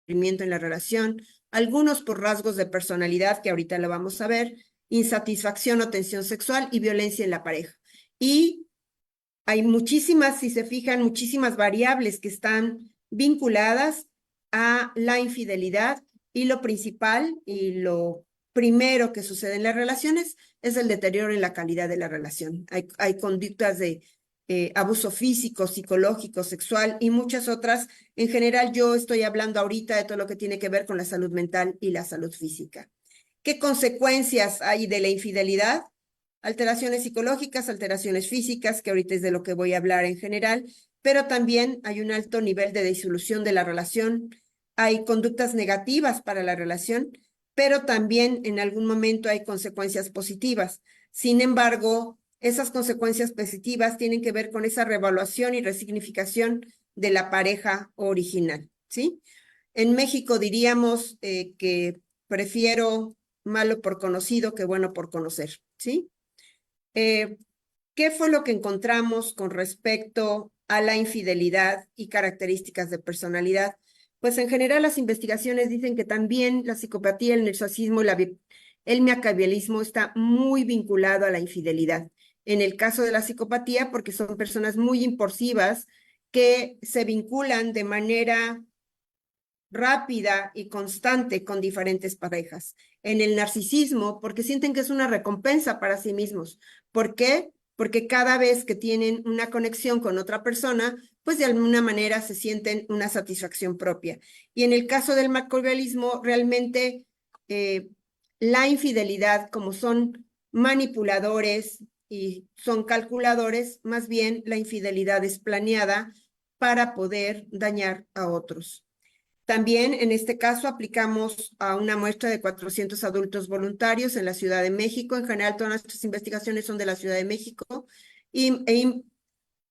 En la relación, algunos por rasgos de personalidad, que ahorita lo vamos a ver, insatisfacción o tensión sexual y violencia en la pareja. Y hay muchísimas, si se fijan, muchísimas variables que están vinculadas a la infidelidad y lo principal y lo primero que sucede en las relaciones es el deterioro en la calidad de la relación. Hay conductas de abuso físico, psicológico, sexual y muchas otras. En general, yo estoy hablando ahorita de todo lo que tiene que ver con la salud mental y la salud física. ¿Qué consecuencias hay de la infidelidad? Alteraciones psicológicas, alteraciones físicas, que ahorita es de lo que voy a hablar en general, pero también hay un alto nivel de disolución de la relación, hay conductas negativas para la relación, pero también en algún momento hay consecuencias positivas. Sin embargo, esas consecuencias positivas tienen que ver con esa reevaluación y resignificación de la pareja original, ¿sí? En México diríamos que prefiero malo por conocido que bueno por conocer, ¿sí? Eh, ¿Qué fue lo que encontramos con respecto a la infidelidad y características de personalidad? Pues en general las investigaciones dicen que también la psicopatía, el narcisismo el maquiavelismo está muy vinculado a la infidelidad. En el caso de la psicopatía, porque son personas muy impulsivas que se vinculan de manera rápida y constante con diferentes parejas. En el narcisismo, porque sienten que es una recompensa para sí mismos. ¿Por qué? Porque cada vez que tienen una conexión con otra persona, pues de alguna manera se sienten una satisfacción propia. Y en el caso del maquiavelismo, realmente la infidelidad, como son manipuladores y son calculadores, más bien la infidelidad es planeada para poder dañar a otros. También en este caso aplicamos a una muestra de 400 adultos voluntarios en la Ciudad de México. En general, todas nuestras investigaciones son de la Ciudad de México y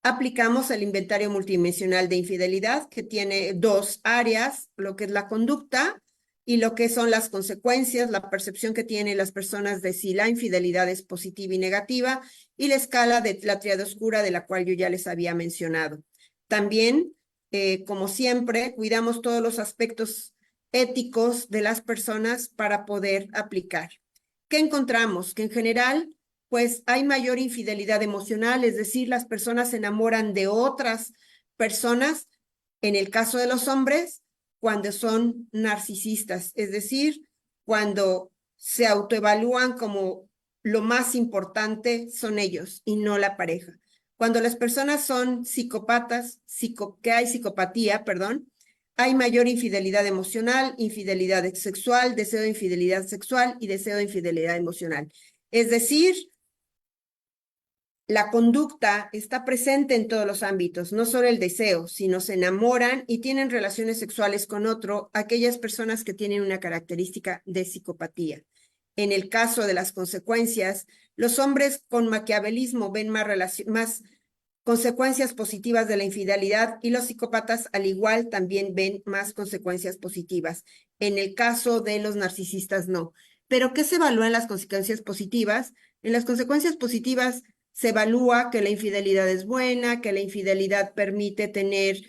aplicamos el inventario multidimensional de infidelidad, que tiene dos áreas, lo que es la conducta y lo que son las consecuencias, la percepción que tienen las personas de si la infidelidad es positiva y negativa, y la escala de la tríada oscura de la cual yo ya les había mencionado. También como siempre, cuidamos todos los aspectos éticos de las personas para poder aplicar. ¿Qué encontramos? Que en general, pues hay mayor infidelidad emocional, es decir, las personas se enamoran de otras personas, en el caso de los hombres, cuando son narcisistas, es decir, cuando se autoevalúan como lo más importante son ellos y no la pareja. Cuando las personas son psicópatas, que hay psicopatía, perdón, hay mayor infidelidad emocional, infidelidad sexual, deseo de infidelidad sexual y deseo de infidelidad emocional. Es decir, la conducta está presente en todos los ámbitos, no solo el deseo, sino se enamoran y tienen relaciones sexuales con otro, aquellas personas que tienen una característica de psicopatía. En el caso de las consecuencias, los hombres con maquiavelismo ven más consecuencias positivas de la infidelidad y los psicópatas al igual también ven más consecuencias positivas. En el caso de los narcisistas no. ¿Pero qué se evalúa en las consecuencias positivas? En las consecuencias positivas se evalúa que la infidelidad es buena, que la infidelidad permite tener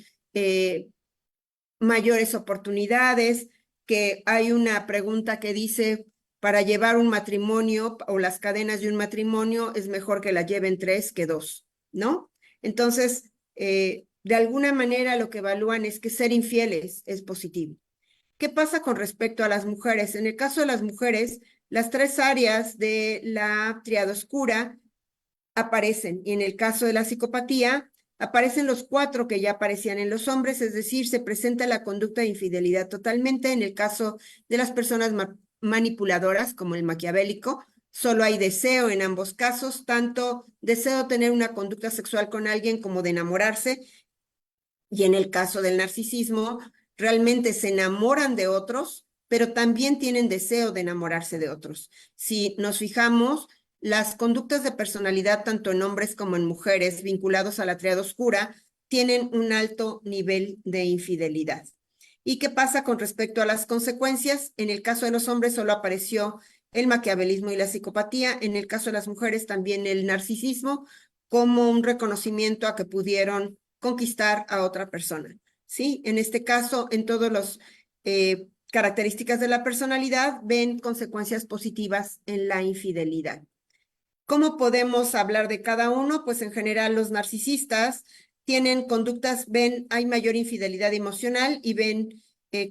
mayores oportunidades, que hay una pregunta que dice, para llevar un matrimonio o las cadenas de un matrimonio es mejor que la lleven tres que dos, ¿no? Entonces, de alguna manera lo que evalúan es que ser infieles es positivo. ¿Qué pasa con respecto a las mujeres? En el caso de las mujeres, las tres áreas de la triada oscura aparecen. Y en el caso de la psicopatía, aparecen los cuatro que ya aparecían en los hombres, es decir, se presenta la conducta de infidelidad totalmente. En el caso de las personas manipuladoras, como el maquiavélico, solo hay deseo en ambos casos, tanto deseo de tener una conducta sexual con alguien como de enamorarse. Y en el caso del narcisismo, realmente se enamoran de otros, pero también tienen deseo de enamorarse de otros. Si nos fijamos, las conductas de personalidad, tanto en hombres como en mujeres, vinculados a la triada oscura, tienen un alto nivel de infidelidad. ¿Y qué pasa con respecto a las consecuencias? En el caso de los hombres solo apareció el maquiavelismo y la psicopatía. En el caso de las mujeres también el narcisismo, como un reconocimiento a que pudieron conquistar a otra persona. ¿Sí? En este caso, en todas las características de la personalidad, ven consecuencias positivas en la infidelidad. ¿Cómo podemos hablar de cada uno? Pues en general los narcisistas tienen conductas, hay mayor infidelidad emocional y ven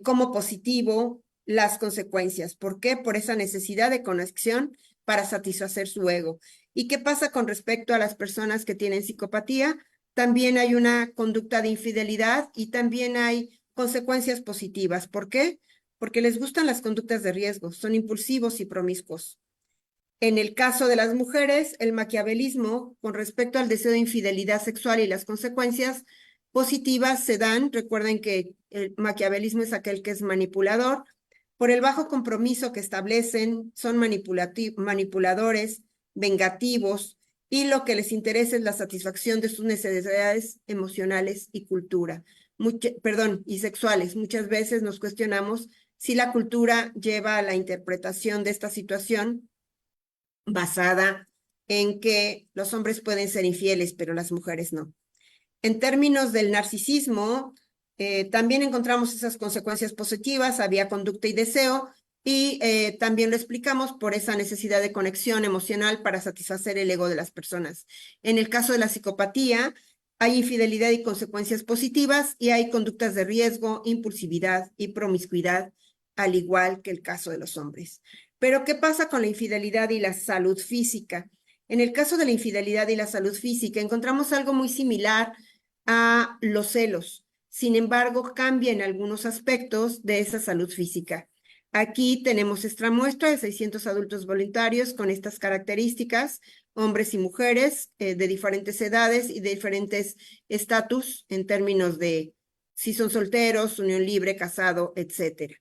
como positivo las consecuencias. ¿Por qué? Por esa necesidad de conexión para satisfacer su ego. ¿Y qué pasa con respecto a las personas que tienen psicopatía? También hay una conducta de infidelidad y también hay consecuencias positivas. ¿Por qué? Porque les gustan las conductas de riesgo, son impulsivos y promiscuos. En el caso de las mujeres, el maquiavelismo con respecto al deseo de infidelidad sexual y las consecuencias positivas se dan. Recuerden que el maquiavelismo es aquel que es manipulador. Por el bajo compromiso que establecen, son manipuladores, vengativos, y lo que les interesa es la satisfacción de sus necesidades emocionales y y sexuales. Muchas veces nos cuestionamos si la cultura lleva a la interpretación de esta situación basada en que los hombres pueden ser infieles, pero las mujeres no. En términos del narcisismo, también encontramos esas consecuencias positivas, había conducta y deseo, Y también lo explicamos por esa necesidad de conexión emocional para satisfacer el ego de las personas. En el caso de la psicopatía, hay infidelidad y consecuencias positivas y hay conductas de riesgo, impulsividad y promiscuidad, al igual que el caso de los hombres. Pero, ¿qué pasa con la infidelidad y la salud física? En el caso de la infidelidad y la salud física, encontramos algo muy similar a los celos. Sin embargo, cambia en algunos aspectos de esa salud física. Aquí tenemos esta muestra de 600 adultos voluntarios con estas características, hombres y mujeres de diferentes edades y de diferentes estatus en términos de si son solteros, unión libre, casado, etcétera.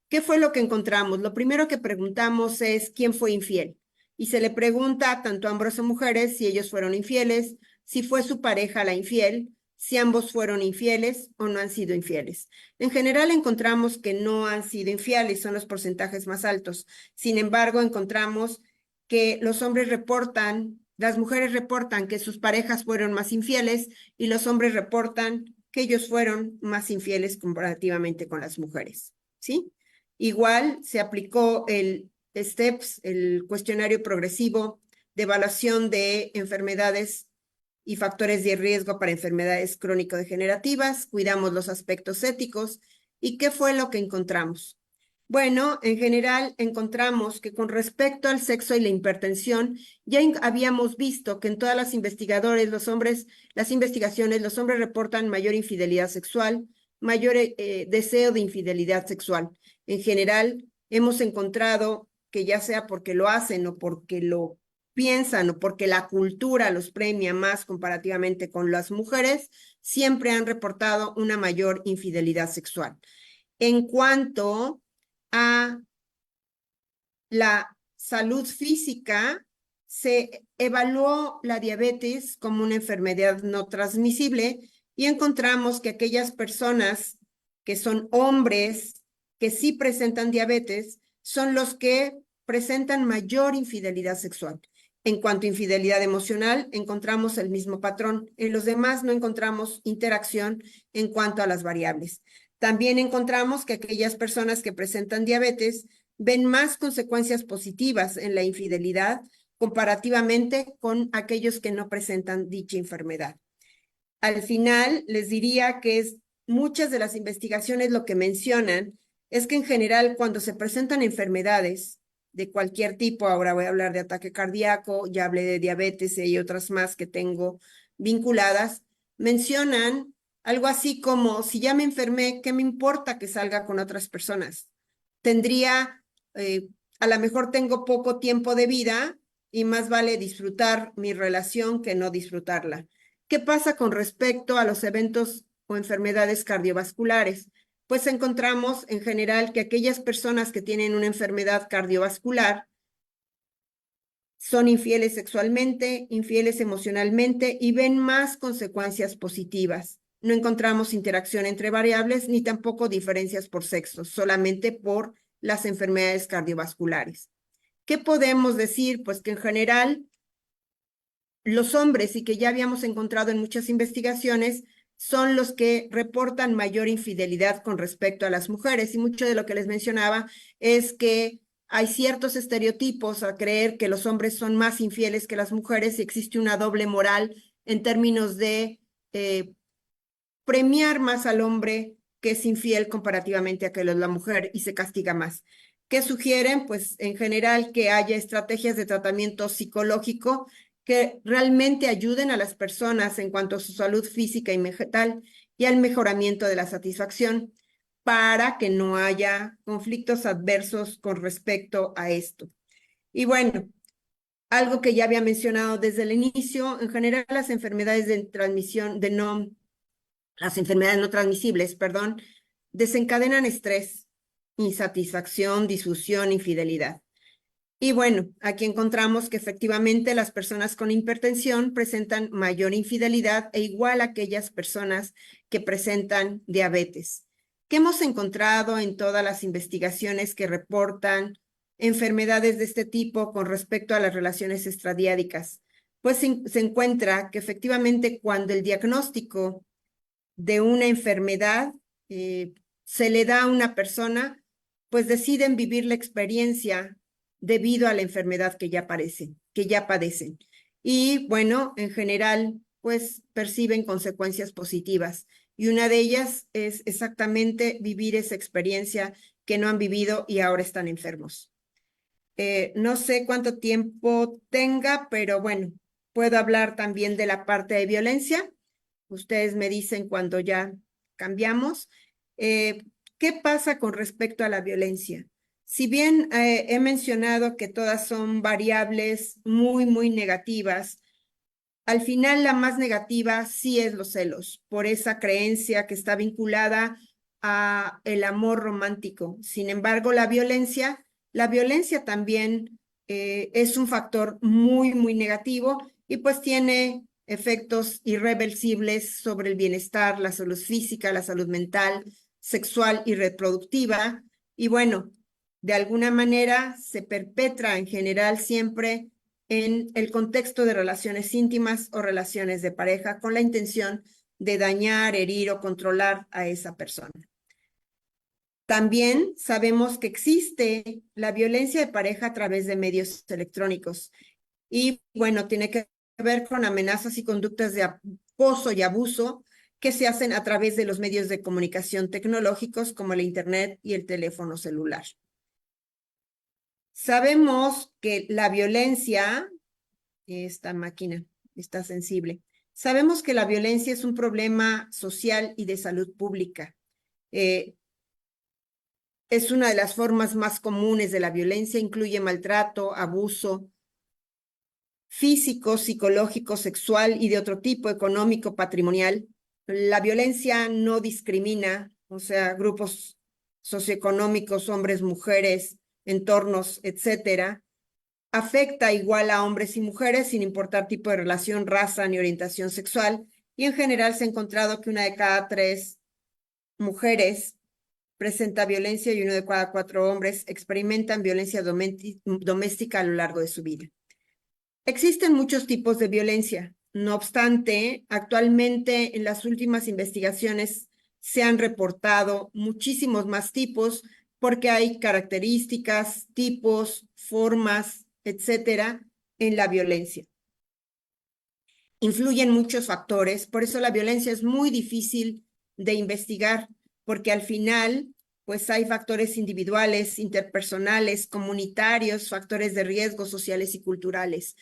¿Qué fue lo que encontramos? Lo primero que preguntamos es quién fue infiel. Y se le pregunta tanto a hombres o mujeres si ellos fueron infieles, si fue su pareja la infiel, si ambos fueron infieles o no han sido infieles. En general encontramos que no han sido infieles, son los porcentajes más altos. Sin embargo, encontramos que los hombres reportan, las mujeres reportan que sus parejas fueron más infieles y los hombres reportan que ellos fueron más infieles comparativamente con las mujeres. ¿Sí? Igual se aplicó el STEPS, el cuestionario progresivo de evaluación de enfermedades y factores de riesgo para enfermedades crónico-degenerativas, cuidamos los aspectos éticos. ¿Y qué fue lo que encontramos? Bueno, en general encontramos que con respecto al sexo y la hipertensión, ya habíamos visto que en todas las investigadores, las investigaciones, los hombres reportan mayor infidelidad sexual, mayor deseo de infidelidad sexual. En general, hemos encontrado que ya sea porque lo hacen o porque lo piensan o porque la cultura los premia más comparativamente con las mujeres, siempre han reportado una mayor infidelidad sexual. En cuanto a la salud física, se evaluó la diabetes como una enfermedad no transmisible y encontramos que aquellas personas que son hombres que sí presentan diabetes son los que presentan mayor infidelidad sexual. En cuanto a infidelidad emocional, encontramos el mismo patrón. En los demás no encontramos interacción en cuanto a las variables. También encontramos que aquellas personas que presentan diabetes ven más consecuencias positivas en la infidelidad comparativamente con aquellos que no presentan dicha enfermedad. Al final, les diría que muchas de las investigaciones lo que mencionan es que en general cuando se presentan enfermedades de cualquier tipo, ahora voy a hablar de ataque cardíaco, ya hablé de diabetes y hay otras más que tengo vinculadas, mencionan algo así como, si ya me enfermé, ¿qué me importa que salga con otras personas? Tendría, a lo mejor tengo poco tiempo de vida y más vale disfrutar mi relación que no disfrutarla. ¿Qué pasa con respecto a los eventos o enfermedades cardiovasculares? Pues encontramos en general que aquellas personas que tienen una enfermedad cardiovascular son infieles sexualmente, infieles emocionalmente y ven más consecuencias positivas. No encontramos interacción entre variables ni tampoco diferencias por sexo, solamente por las enfermedades cardiovasculares. ¿Qué podemos decir? Pues que en general los hombres, y que ya habíamos encontrado en muchas investigaciones, son los que reportan mayor infidelidad con respecto a las mujeres. Y mucho de lo que les mencionaba es que hay ciertos estereotipos a creer que los hombres son más infieles que las mujeres y existe una doble moral en términos de premiar más al hombre que es infiel comparativamente a que la mujer y se castiga más. ¿Qué sugieren? Pues en general que haya estrategias de tratamiento psicológico que realmente ayuden a las personas en cuanto a su salud física y mental y al mejoramiento de la satisfacción para que no haya conflictos adversos con respecto a esto. Y bueno, algo que ya había mencionado desde el inicio, en general las enfermedades de transmisión de no las enfermedades no transmisibles, perdón, desencadenan estrés, insatisfacción, disfunción, infidelidad. Y bueno, aquí encontramos que efectivamente las personas con hipertensión presentan mayor infidelidad e igual a aquellas personas que presentan diabetes. ¿Qué hemos encontrado en todas las investigaciones que reportan enfermedades de este tipo con respecto a las relaciones extradiádicas? Pues se encuentra que efectivamente cuando el diagnóstico de una enfermedad se le da a una persona, pues deciden vivir la experiencia debido a la enfermedad que ya padecen. Y bueno, en general, pues perciben consecuencias positivas. Y una de ellas es exactamente vivir esa experiencia que no han vivido y ahora están enfermos. No sé cuánto tiempo tenga, pero bueno, puedo hablar también de la parte de violencia. Ustedes me dicen cuando ya cambiamos. Eh, ¿Qué pasa con respecto a la violencia? Si bien he mencionado que todas son variables muy negativas, al final la más negativa sí es los celos, por esa creencia que está vinculada a el amor romántico. Sin embargo, la violencia también es un factor muy negativo y pues tiene efectos irreversibles sobre el bienestar, la salud física, la salud mental, sexual y reproductiva. Y bueno, de alguna manera se perpetra en general siempre en el contexto de relaciones íntimas o relaciones de pareja con la intención de dañar, herir o controlar a esa persona. También sabemos que existe la violencia de pareja a través de medios electrónicos y bueno, tiene que ver con amenazas y conductas de acoso y abuso que se hacen a través de los medios de comunicación tecnológicos como el Internet y el teléfono celular. Sabemos que la violencia, esta máquina está sensible. Sabemos que la violencia es un problema social y de salud pública. Es una de las formas más comunes de la violencia, incluye maltrato, abuso físico, psicológico, sexual y de otro tipo, económico, patrimonial. La violencia no discrimina, o sea, grupos socioeconómicos, hombres, mujeres, entornos, etcétera. Afecta igual a hombres y mujeres sin importar tipo de relación, raza ni orientación sexual. Y en general se ha encontrado que 1 de cada 3 mujeres presenta violencia y 1 de cada 4 hombres experimentan violencia doméstica a lo largo de su vida. Existen muchos tipos de violencia. No obstante, actualmente en las últimas investigaciones se han reportado muchísimos más tipos porque hay características, tipos, formas, etcétera, en la violencia. Influyen muchos factores, por eso la violencia es muy difícil de investigar, porque al final, pues hay factores individuales, interpersonales, comunitarios, factores de riesgo sociales y culturales.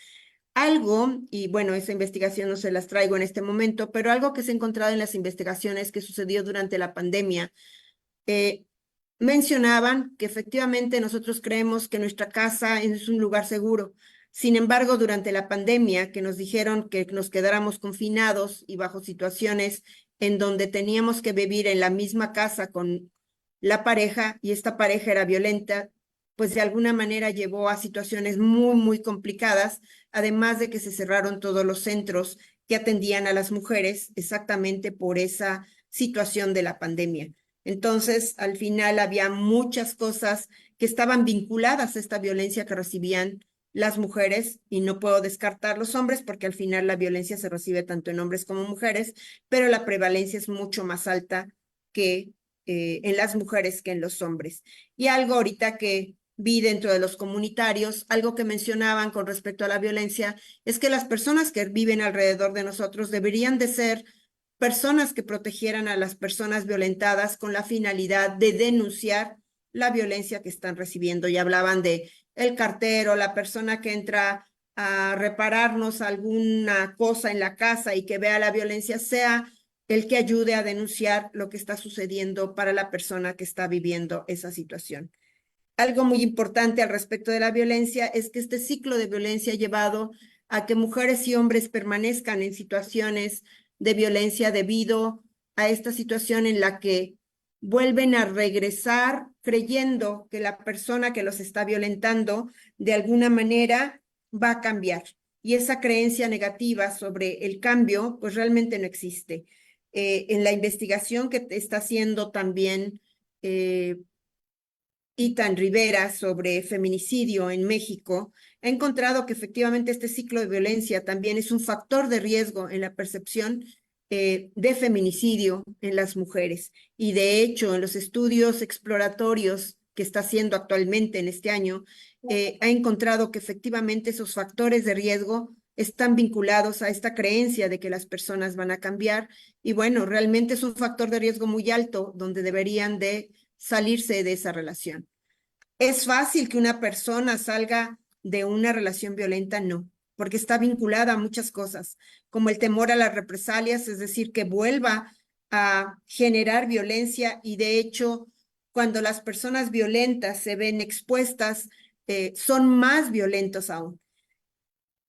Algo, y bueno, esa investigación no se las traigo en este momento, pero algo que se ha encontrado en las investigaciones que sucedió durante la pandemia, mencionaban que efectivamente nosotros creemos que nuestra casa es un lugar seguro. Sin embargo, durante la pandemia, que nos dijeron que nos quedáramos confinados y bajo situaciones en donde teníamos que vivir en la misma casa con la pareja y esta pareja era violenta, pues de alguna manera llevó a situaciones muy complicadas, además de que se cerraron todos los centros que atendían a las mujeres exactamente por esa situación de la pandemia. Entonces, al final había muchas cosas que estaban vinculadas a esta violencia que recibían las mujeres, y no puedo descartar los hombres porque al final la violencia se recibe tanto en hombres como mujeres, pero la prevalencia es mucho más alta que en las mujeres que en los hombres. Y algo ahorita que vi dentro de los comunitarios, algo que mencionaban con respecto a la violencia, es que las personas que viven alrededor de nosotros deberían de ser personas que protegieran a las personas violentadas con la finalidad de denunciar la violencia que están recibiendo. Y hablaban de el cartero, la persona que entra a repararnos alguna cosa en la casa y que vea la violencia, sea el que ayude a denunciar lo que está sucediendo para la persona que está viviendo esa situación. Algo muy importante al respecto de la violencia es que este ciclo de violencia ha llevado a que mujeres y hombres permanezcan en situaciones de violencia debido a esta situación en la que vuelven a regresar creyendo que la persona que los está violentando de alguna manera va a cambiar. Y esa creencia negativa sobre el cambio, pues realmente no existe. En la investigación que está haciendo también Itan Rivera sobre feminicidio en México, ha encontrado que efectivamente este ciclo de violencia también es un factor de riesgo en la percepción de feminicidio en las mujeres. Y de hecho, en los estudios exploratorios que está haciendo actualmente en este año, ha encontrado que efectivamente esos factores de riesgo están vinculados a esta creencia de que las personas van a cambiar. Y bueno, realmente es un factor de riesgo muy alto donde deberían de salirse de esa relación. ¿Es fácil que una persona salga de una relación violenta? No, porque está vinculada a muchas cosas, como el temor a las represalias, es decir, que vuelva a generar violencia y de hecho, cuando las personas violentas se ven expuestas, son más violentos aún.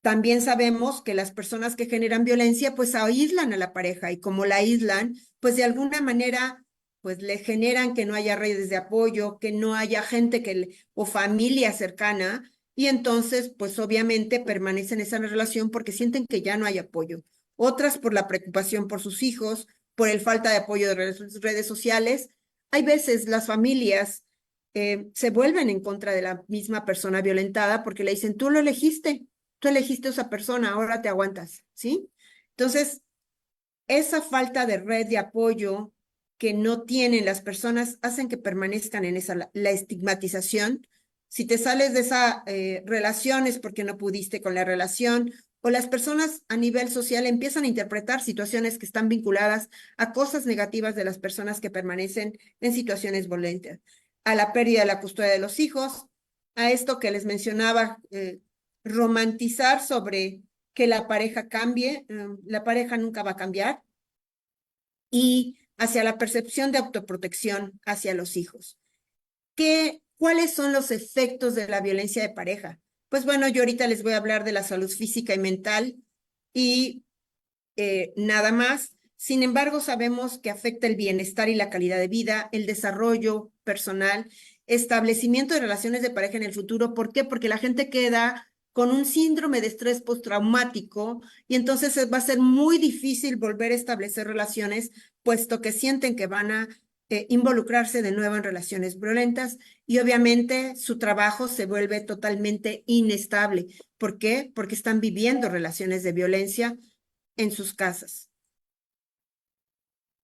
También sabemos que las personas que generan violencia pues aíslan a la pareja y como la aíslan, pues de alguna manera pues le generan que no haya redes de apoyo, que no haya gente o familia cercana y entonces pues obviamente permanecen en esa relación porque sienten que ya no hay apoyo. Otras por la preocupación por sus hijos, por el falta de apoyo de redes sociales. Hay veces las familias se vuelven en contra de la misma persona violentada porque le dicen, tú elegiste a esa persona, ahora te aguantas, ¿sí? Entonces, esa falta de red de apoyo que no tienen las personas hacen que permanezcan en la estigmatización. Si te sales de esa relación es porque no pudiste con la relación, o las personas a nivel social empiezan a interpretar situaciones que están vinculadas a cosas negativas de las personas que permanecen en situaciones violentas, a la pérdida de la custodia de los hijos, a esto que les mencionaba, romantizar sobre que la pareja cambie, la pareja nunca va a cambiar, y hacia la percepción de autoprotección hacia los hijos. ¿Cuáles son los efectos de la violencia de pareja? Pues bueno, yo ahorita les voy a hablar de la salud física y mental y nada más. Sin embargo, sabemos que afecta el bienestar y la calidad de vida, el desarrollo personal, establecimiento de relaciones de pareja en el futuro. ¿Por qué? Porque la gente queda con un síndrome de estrés postraumático y entonces va a ser muy difícil volver a establecer relaciones, puesto que sienten que van a involucrarse de nuevo en relaciones violentas y obviamente su trabajo se vuelve totalmente inestable. ¿Por qué? Porque están viviendo relaciones de violencia en sus casas.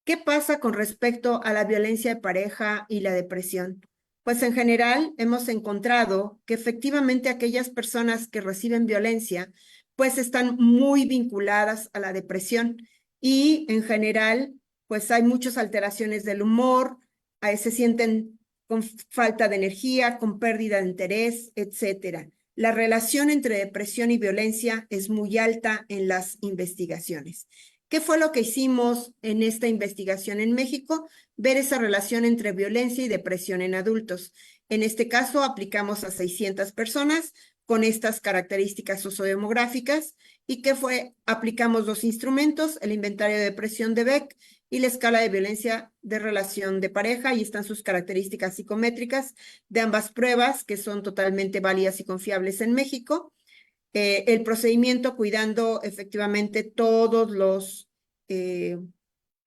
¿Qué pasa con respecto a la violencia de pareja y la depresión? Pues en general hemos encontrado que efectivamente aquellas personas que reciben violencia pues están muy vinculadas a la depresión y en general pues hay muchas alteraciones del humor, se sienten con falta de energía, con pérdida de interés, etcétera. La relación entre depresión y violencia es muy alta en las investigaciones. ¿Qué fue lo que hicimos en esta investigación en México? Ver esa relación entre violencia y depresión en adultos. En este caso, aplicamos a 600 personas con estas características sociodemográficas. ¿Y qué fue? Aplicamos dos instrumentos, el inventario de depresión de Beck y la escala de violencia de relación de pareja, y están sus características psicométricas de ambas pruebas, que son totalmente válidas y confiables en México. El procedimiento cuidando efectivamente todos los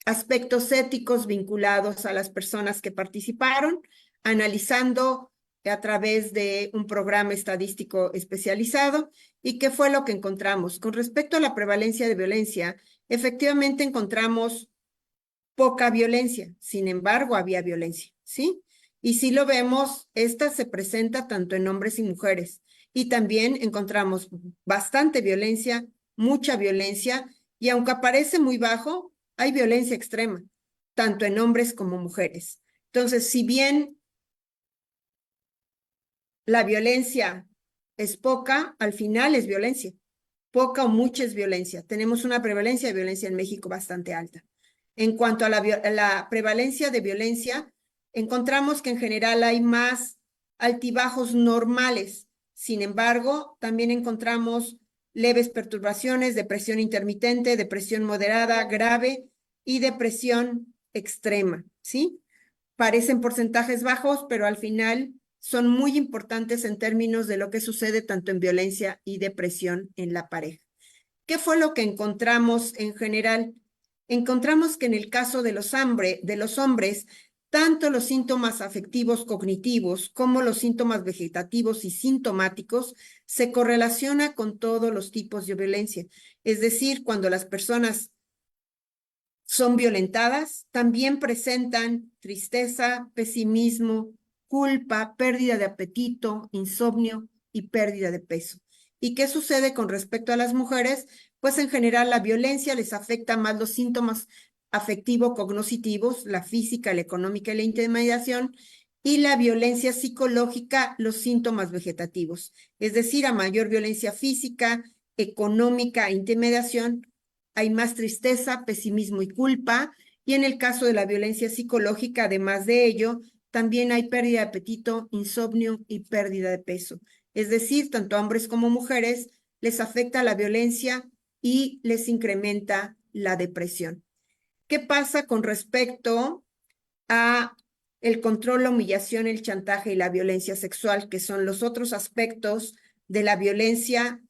aspectos éticos vinculados a las personas que participaron, analizando a través de un programa estadístico especializado. ¿Y qué fue lo que encontramos? Con respecto a la prevalencia de violencia, efectivamente encontramos poca violencia, sin embargo había violencia, ¿sí? Y si lo vemos, esta se presenta tanto en hombres y mujeres. Y también encontramos bastante violencia, mucha violencia, y aunque aparece muy bajo, hay violencia extrema, tanto en hombres como mujeres. Entonces, si bien la violencia es poca, al final es violencia. Poca o mucha es violencia. Tenemos una prevalencia de violencia en México bastante alta. En cuanto a la prevalencia de violencia, encontramos que en general hay más altibajos normales. Sin embargo, también encontramos leves perturbaciones, depresión intermitente, depresión moderada, grave y depresión extrema, ¿sí? Parecen porcentajes bajos, pero al final son muy importantes en términos de lo que sucede tanto en violencia y depresión en la pareja. ¿Qué fue lo que encontramos en general? Encontramos que en el caso de los hombres, tanto los síntomas afectivos cognitivos como los síntomas vegetativos y sintomáticos se correlaciona con todos los tipos de violencia. Es decir, cuando las personas son violentadas, también presentan tristeza, pesimismo, culpa, pérdida de apetito, insomnio y pérdida de peso. ¿Y qué sucede con respecto a las mujeres? Pues en general la violencia les afecta más los síntomas afectivo-cognitivos, la física, la económica y la intimidación, y la violencia psicológica, los síntomas vegetativos. Es decir, a mayor violencia física, económica e intimidación, hay más tristeza, pesimismo y culpa. Y en el caso de la violencia psicológica, además de ello, también hay pérdida de apetito, insomnio y pérdida de peso. Es decir, tanto a hombres como mujeres les afecta la violencia y les incrementa la depresión. ¿Qué pasa con respecto a el control, la humillación, el chantaje y la violencia sexual, que son los otros aspectos de la violencia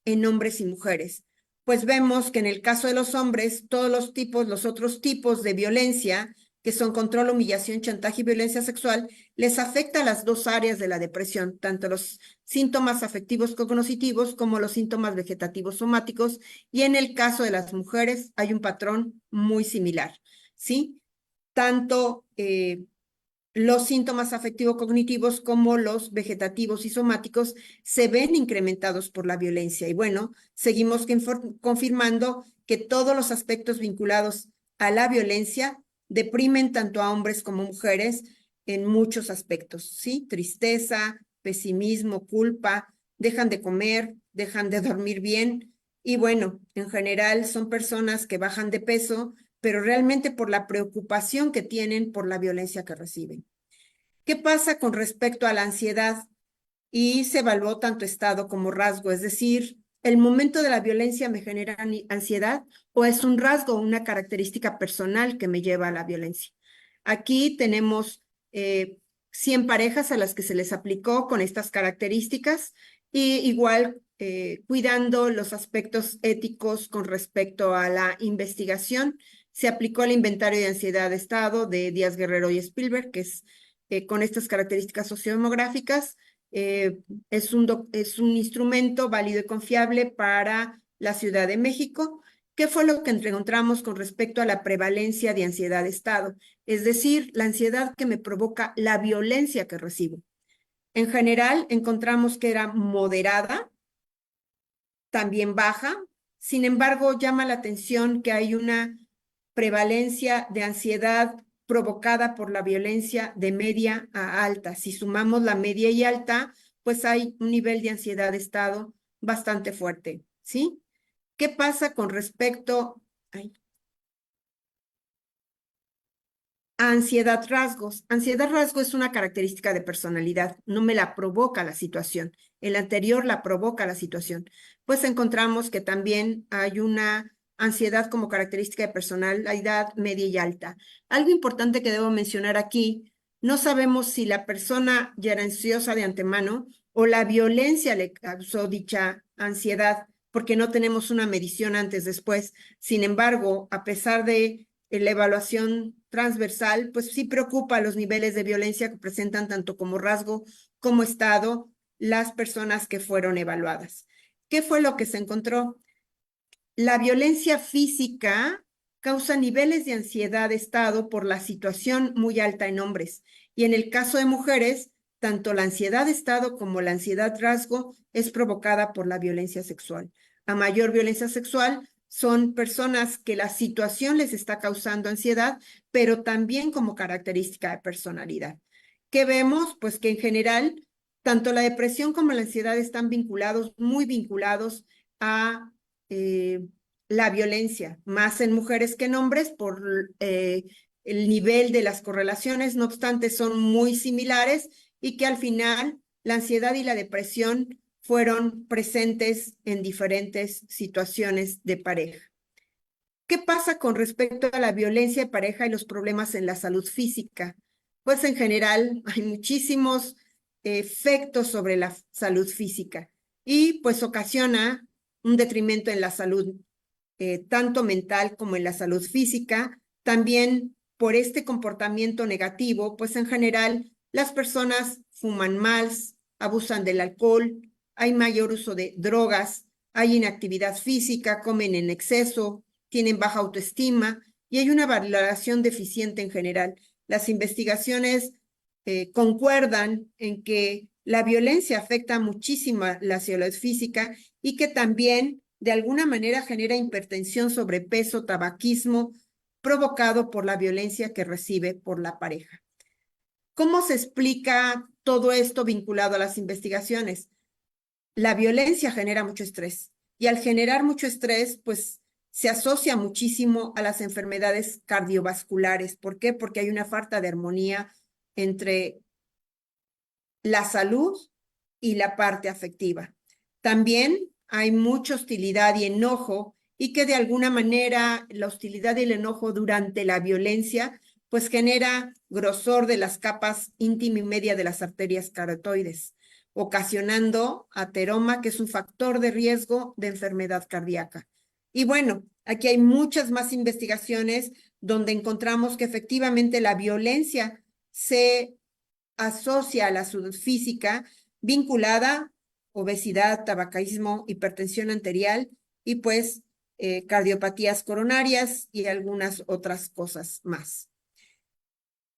en hombres y mujeres? Pues vemos que en el caso de los hombres, todos los otros tipos de violencia, que son control, humillación, chantaje y violencia sexual, les afecta a las dos áreas de la depresión, tanto los síntomas afectivos cognitivos como los síntomas vegetativos somáticos, y en el caso de las mujeres hay un patrón muy similar, ¿sí? Tanto los síntomas afectivo-cognitivos como los vegetativos y somáticos se ven incrementados por la violencia. Y bueno, seguimos confirmando que todos los aspectos vinculados a la violencia deprimen tanto a hombres como mujeres en muchos aspectos, ¿sí? Tristeza, pesimismo, culpa, dejan de comer, dejan de dormir bien. Y bueno, en general son personas que bajan de peso, pero realmente por la preocupación que tienen por la violencia que reciben. ¿Qué pasa con respecto a la ansiedad? Y se evaluó tanto estado como rasgo, es decir, ¿el momento de la violencia me genera ansiedad o es un rasgo, una característica personal que me lleva a la violencia? Aquí tenemos 100 parejas a las que se les aplicó con estas características y igual cuidando los aspectos éticos con respecto a la investigación. Se aplicó el inventario de ansiedad de estado de Díaz Guerrero y Spielberg, que es con estas características sociodemográficas. Es un instrumento válido y confiable para la Ciudad de México. ¿Qué fue lo que encontramos con respecto a la prevalencia de ansiedad de estado? Es decir, la ansiedad que me provoca la violencia que recibo. En general, encontramos que era moderada, también baja. Sin embargo, llama la atención que hay una prevalencia de ansiedad provocada por la violencia de media a alta. Si sumamos la media y alta, pues hay un nivel de ansiedad de estado bastante fuerte, ¿sí? ¿Qué pasa con respecto a ansiedad rasgos? Ansiedad rasgo es una característica de personalidad, no me la provoca la situación. El anterior la provoca la situación. Pues encontramos que también hay una ansiedad como característica de personalidad media y alta. Algo importante que debo mencionar aquí, no sabemos si la persona ya era ansiosa de antemano o la violencia le causó dicha ansiedad, porque no tenemos una medición antes-después. Sin embargo, a pesar de la evaluación transversal, pues sí preocupa los niveles de violencia que presentan tanto como rasgo como estado las personas que fueron evaluadas. ¿Qué fue lo que se encontró? La violencia física causa niveles de ansiedad de estado por la situación muy alta en hombres. Y en el caso de mujeres, tanto la ansiedad de estado como la ansiedad rasgo es provocada por la violencia sexual. A mayor violencia sexual, son personas que la situación les está causando ansiedad, pero también como característica de personalidad. ¿Qué vemos? Pues que en general, tanto la depresión como la ansiedad están vinculados, muy vinculados a la violencia, más en mujeres que en hombres por el nivel de las correlaciones, no obstante, son muy similares y que al final la ansiedad y la depresión fueron presentes en diferentes situaciones de pareja. ¿Qué pasa con respecto a la violencia de pareja y los problemas en la salud física? Pues en general hay muchísimos efectos sobre la salud física y pues ocasiona un detrimento en la salud, tanto mental como en la salud física. También por este comportamiento negativo, pues en general las personas fuman más, abusan del alcohol, hay mayor uso de drogas, hay inactividad física, comen en exceso, tienen baja autoestima y hay una valoración deficiente en general. Las investigaciones concuerdan en que la violencia afecta muchísimo a la salud física y que también de alguna manera genera hipertensión, sobrepeso, tabaquismo, provocado por la violencia que recibe por la pareja. ¿Cómo se explica todo esto vinculado a las investigaciones? La violencia genera mucho estrés y al generar mucho estrés, pues se asocia muchísimo a las enfermedades cardiovasculares. ¿Por qué? Porque hay una falta de armonía entre la salud y la parte afectiva. También hay mucha hostilidad y enojo y que de alguna manera la hostilidad y el enojo durante la violencia pues genera grosor de las capas íntima y media de las arterias carotoides, ocasionando ateroma, que es un factor de riesgo de enfermedad cardíaca. Y bueno, aquí hay muchas más investigaciones donde encontramos que efectivamente la violencia se asocia a la salud física vinculada obesidad, tabaquismo, hipertensión arterial y pues cardiopatías coronarias y algunas otras cosas más.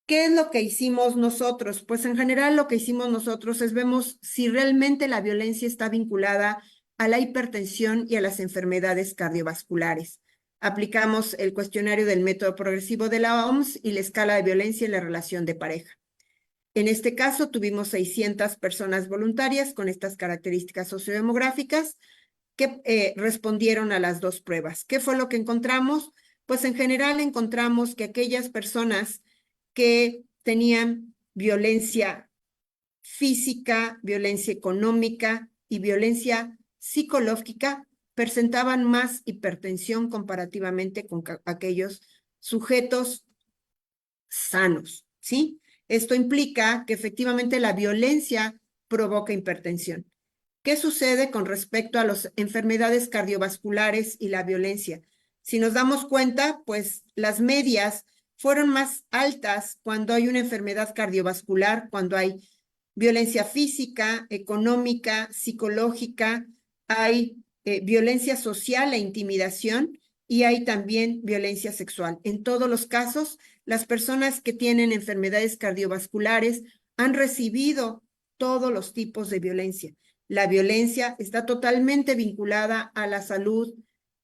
¿Qué es lo que hicimos nosotros? Pues en general lo que hicimos nosotros es vemos si realmente la violencia está vinculada a la hipertensión y a las enfermedades cardiovasculares. Aplicamos el cuestionario del método progresivo de la OMS y la escala de violencia en la relación de pareja. En este caso, tuvimos 600 personas voluntarias con estas características sociodemográficas que respondieron a las dos pruebas. ¿Qué fue lo que encontramos? Pues en general encontramos que aquellas personas que tenían violencia física, violencia económica y violencia psicológica presentaban más hipertensión comparativamente con aquellos sujetos sanos, ¿sí? Esto implica que efectivamente la violencia provoca hipertensión. ¿Qué sucede con respecto a las enfermedades cardiovasculares y la violencia? Si nos damos cuenta, pues las medias fueron más altas cuando hay una enfermedad cardiovascular, cuando hay violencia física, económica, psicológica, hay violencia social e intimidación y hay también violencia sexual. En todos los casos, las personas que tienen enfermedades cardiovasculares han recibido todos los tipos de violencia. La violencia está totalmente vinculada a la salud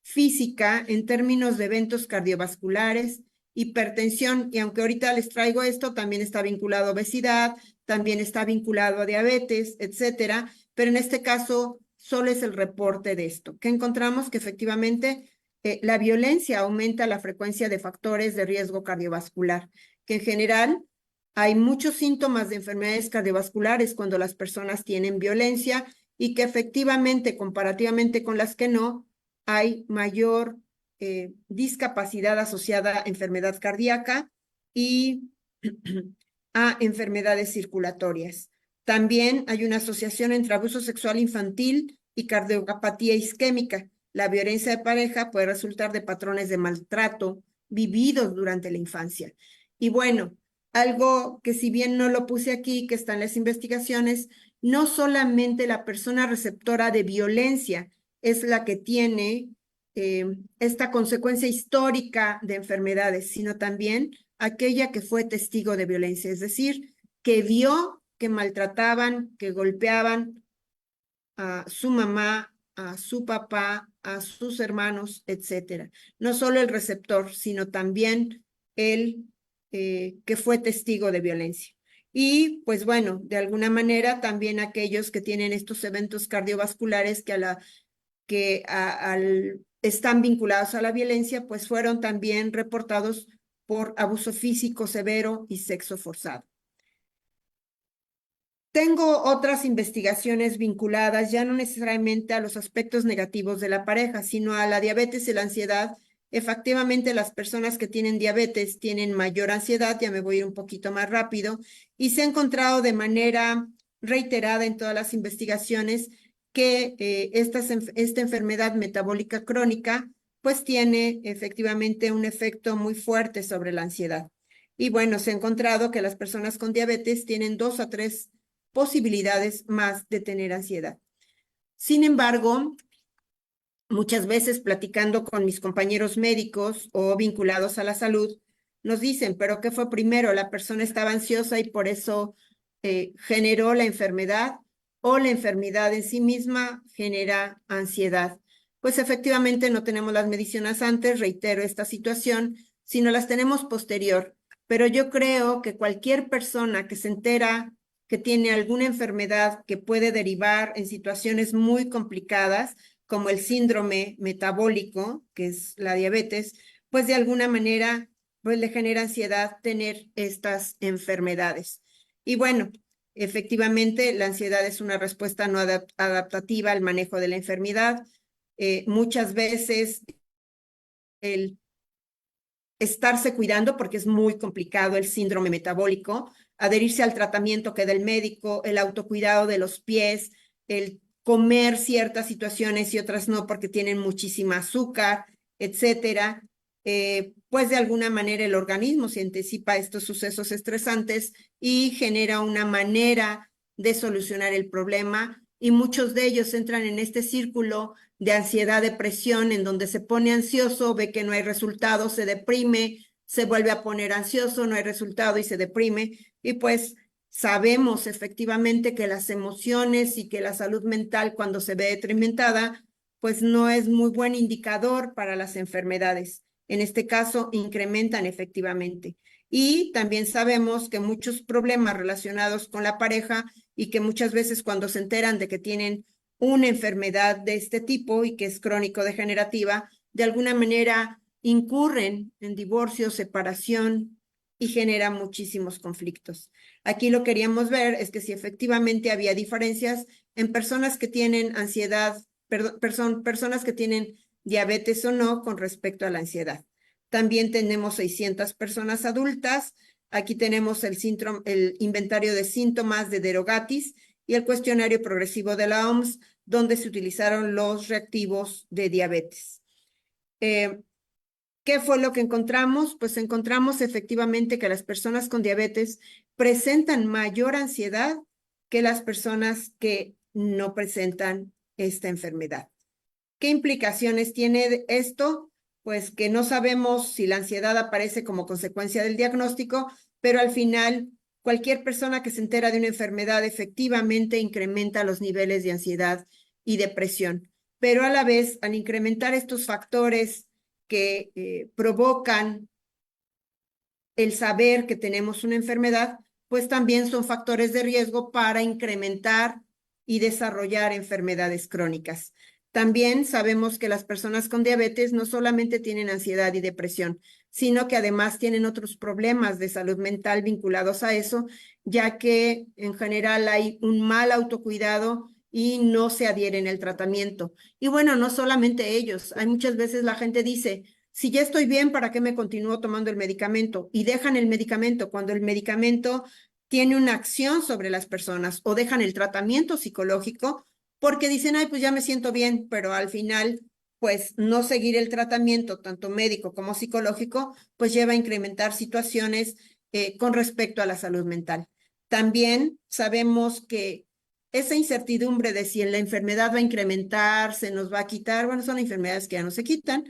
física en términos de eventos cardiovasculares, hipertensión, y aunque ahorita les traigo esto, también está vinculado a obesidad, también está vinculado a diabetes, etcétera, pero en este caso solo es el reporte de esto, que encontramos que efectivamente la violencia aumenta la frecuencia de factores de riesgo cardiovascular, que en general hay muchos síntomas de enfermedades cardiovasculares cuando las personas tienen violencia y que efectivamente, comparativamente con las que no, hay mayor discapacidad asociada a enfermedad cardíaca y a enfermedades circulatorias. También hay una asociación entre abuso sexual infantil y cardiopatía isquémica. La violencia de pareja puede resultar de patrones de maltrato vividos durante la infancia. Y bueno, algo que si bien no lo puse aquí, que está en las investigaciones, no solamente la persona receptora de violencia es la que tiene esta consecuencia histórica de enfermedades, sino también aquella que fue testigo de violencia, es decir, que vio que maltrataban, que golpeaban a su mamá, a su papá, a sus hermanos, etcétera. No solo el receptor, sino también el que fue testigo de violencia. Y pues bueno, de alguna manera también aquellos que tienen estos eventos cardiovasculares están vinculados a la violencia, pues fueron también reportados por abuso físico severo y sexo forzado. Tengo otras investigaciones vinculadas ya no necesariamente a los aspectos negativos de la pareja, sino a la diabetes y la ansiedad. Efectivamente, las personas que tienen diabetes tienen mayor ansiedad, ya me voy a ir un poquito más rápido, y se ha encontrado de manera reiterada en todas las investigaciones que esta enfermedad metabólica crónica pues tiene efectivamente un efecto muy fuerte sobre la ansiedad. Y bueno, se ha encontrado que las personas con diabetes tienen 2 a 3 posibilidades más de tener ansiedad. Sin embargo, muchas veces platicando con mis compañeros médicos o vinculados a la salud, nos dicen, pero ¿qué fue primero? ¿La persona estaba ansiosa y por eso generó la enfermedad o la enfermedad en sí misma genera ansiedad? Pues efectivamente no tenemos las medicinas antes, reitero esta situación, sino las tenemos posterior. Pero yo creo que cualquier persona que se entera que tiene alguna enfermedad que puede derivar en situaciones muy complicadas, como el síndrome metabólico, que es la diabetes, pues de alguna manera pues le genera ansiedad tener estas enfermedades. Y bueno, efectivamente la ansiedad es una respuesta no adaptativa al manejo de la enfermedad. Muchas veces el estarse cuidando, porque es muy complicado el síndrome metabólico, adherirse al tratamiento que da el médico, el autocuidado de los pies, el comer ciertas situaciones y otras no porque tienen muchísima azúcar, etcétera. Pues de alguna manera el organismo se anticipa estos sucesos estresantes y genera una manera de solucionar el problema, y muchos de ellos entran en este círculo de ansiedad, depresión, en donde se pone ansioso, ve que no hay resultado, se deprime, se vuelve a poner ansioso, no hay resultado y se deprime. Y pues sabemos efectivamente que las emociones y que la salud mental, cuando se ve detrimentada, pues no es muy buen indicador para las enfermedades. En este caso, incrementan efectivamente. Y también sabemos que muchos problemas relacionados con la pareja, y que muchas veces cuando se enteran de que tienen una enfermedad de este tipo y que es crónico-degenerativa, de alguna manera incurren en divorcio, separación y genera muchísimos conflictos. Aquí lo queríamos ver es que si efectivamente había diferencias en personas que tienen ansiedad, personas que tienen diabetes o no con respecto a la ansiedad. También tenemos 600 personas adultas. Aquí tenemos el inventario de síntomas de Derogatis y el cuestionario progresivo de la OMS, donde se utilizaron los reactivos de diabetes. ¿Qué fue lo que encontramos? Pues encontramos efectivamente que las personas con diabetes presentan mayor ansiedad que las personas que no presentan esta enfermedad. ¿Qué implicaciones tiene esto? Pues que no sabemos si la ansiedad aparece como consecuencia del diagnóstico, pero al final cualquier persona que se entera de una enfermedad efectivamente incrementa los niveles de ansiedad y depresión. Pero a la vez, al incrementar estos factores que provocan el saber que tenemos una enfermedad, pues también son factores de riesgo para incrementar y desarrollar enfermedades crónicas. También sabemos que las personas con diabetes no solamente tienen ansiedad y depresión, sino que además tienen otros problemas de salud mental vinculados a eso, ya que en general hay un mal autocuidado y no se adhieren al tratamiento. Y bueno, no solamente ellos, hay muchas veces la gente dice, si ya estoy bien, ¿para qué me continúo tomando el medicamento? Y dejan el medicamento cuando el medicamento tiene una acción sobre las personas, o dejan el tratamiento psicológico porque dicen, ay, pues ya me siento bien, pero al final, pues no seguir el tratamiento, tanto médico como psicológico, pues lleva a incrementar situaciones con respecto a la salud mental. También sabemos que esa incertidumbre de si la enfermedad va a incrementar, se nos va a quitar, bueno, son enfermedades que ya no se quitan,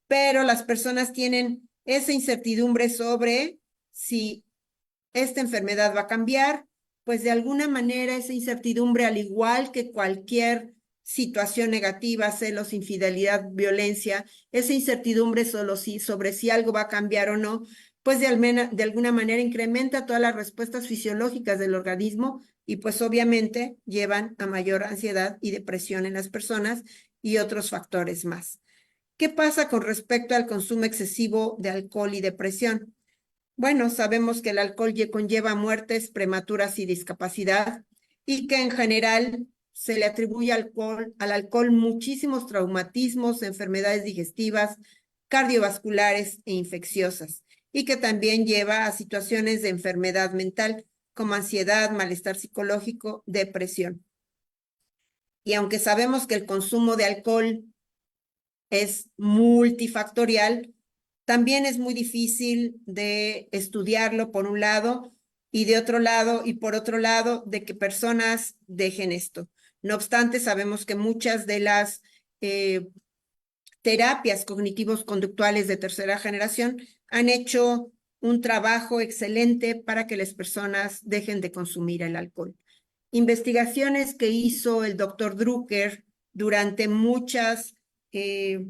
pero las personas tienen esa incertidumbre sobre si esta enfermedad va a cambiar, pues de alguna manera esa incertidumbre, al igual que cualquier situación negativa, celos, infidelidad, violencia, esa incertidumbre sobre si algo va a cambiar o no, pues de alguna manera incrementa todas las respuestas fisiológicas del organismo y pues obviamente llevan a mayor ansiedad y depresión en las personas y otros factores más. ¿Qué pasa con respecto al consumo excesivo de alcohol y depresión? Bueno, sabemos que el alcohol conlleva muertes prematuras y discapacidad, y que en general se le atribuye al alcohol muchísimos traumatismos, enfermedades digestivas, cardiovasculares e infecciosas, y que también lleva a situaciones de enfermedad mental como ansiedad, malestar psicológico, depresión. Y aunque sabemos que el consumo de alcohol es multifactorial, también es muy difícil de estudiarlo por un lado y de otro lado y por otro lado de que personas dejen esto. No obstante, sabemos que muchas de las terapias cognitivos conductuales de tercera generación han hecho un trabajo excelente para que las personas dejen de consumir el alcohol. Investigaciones que hizo el doctor Drucker durante eh,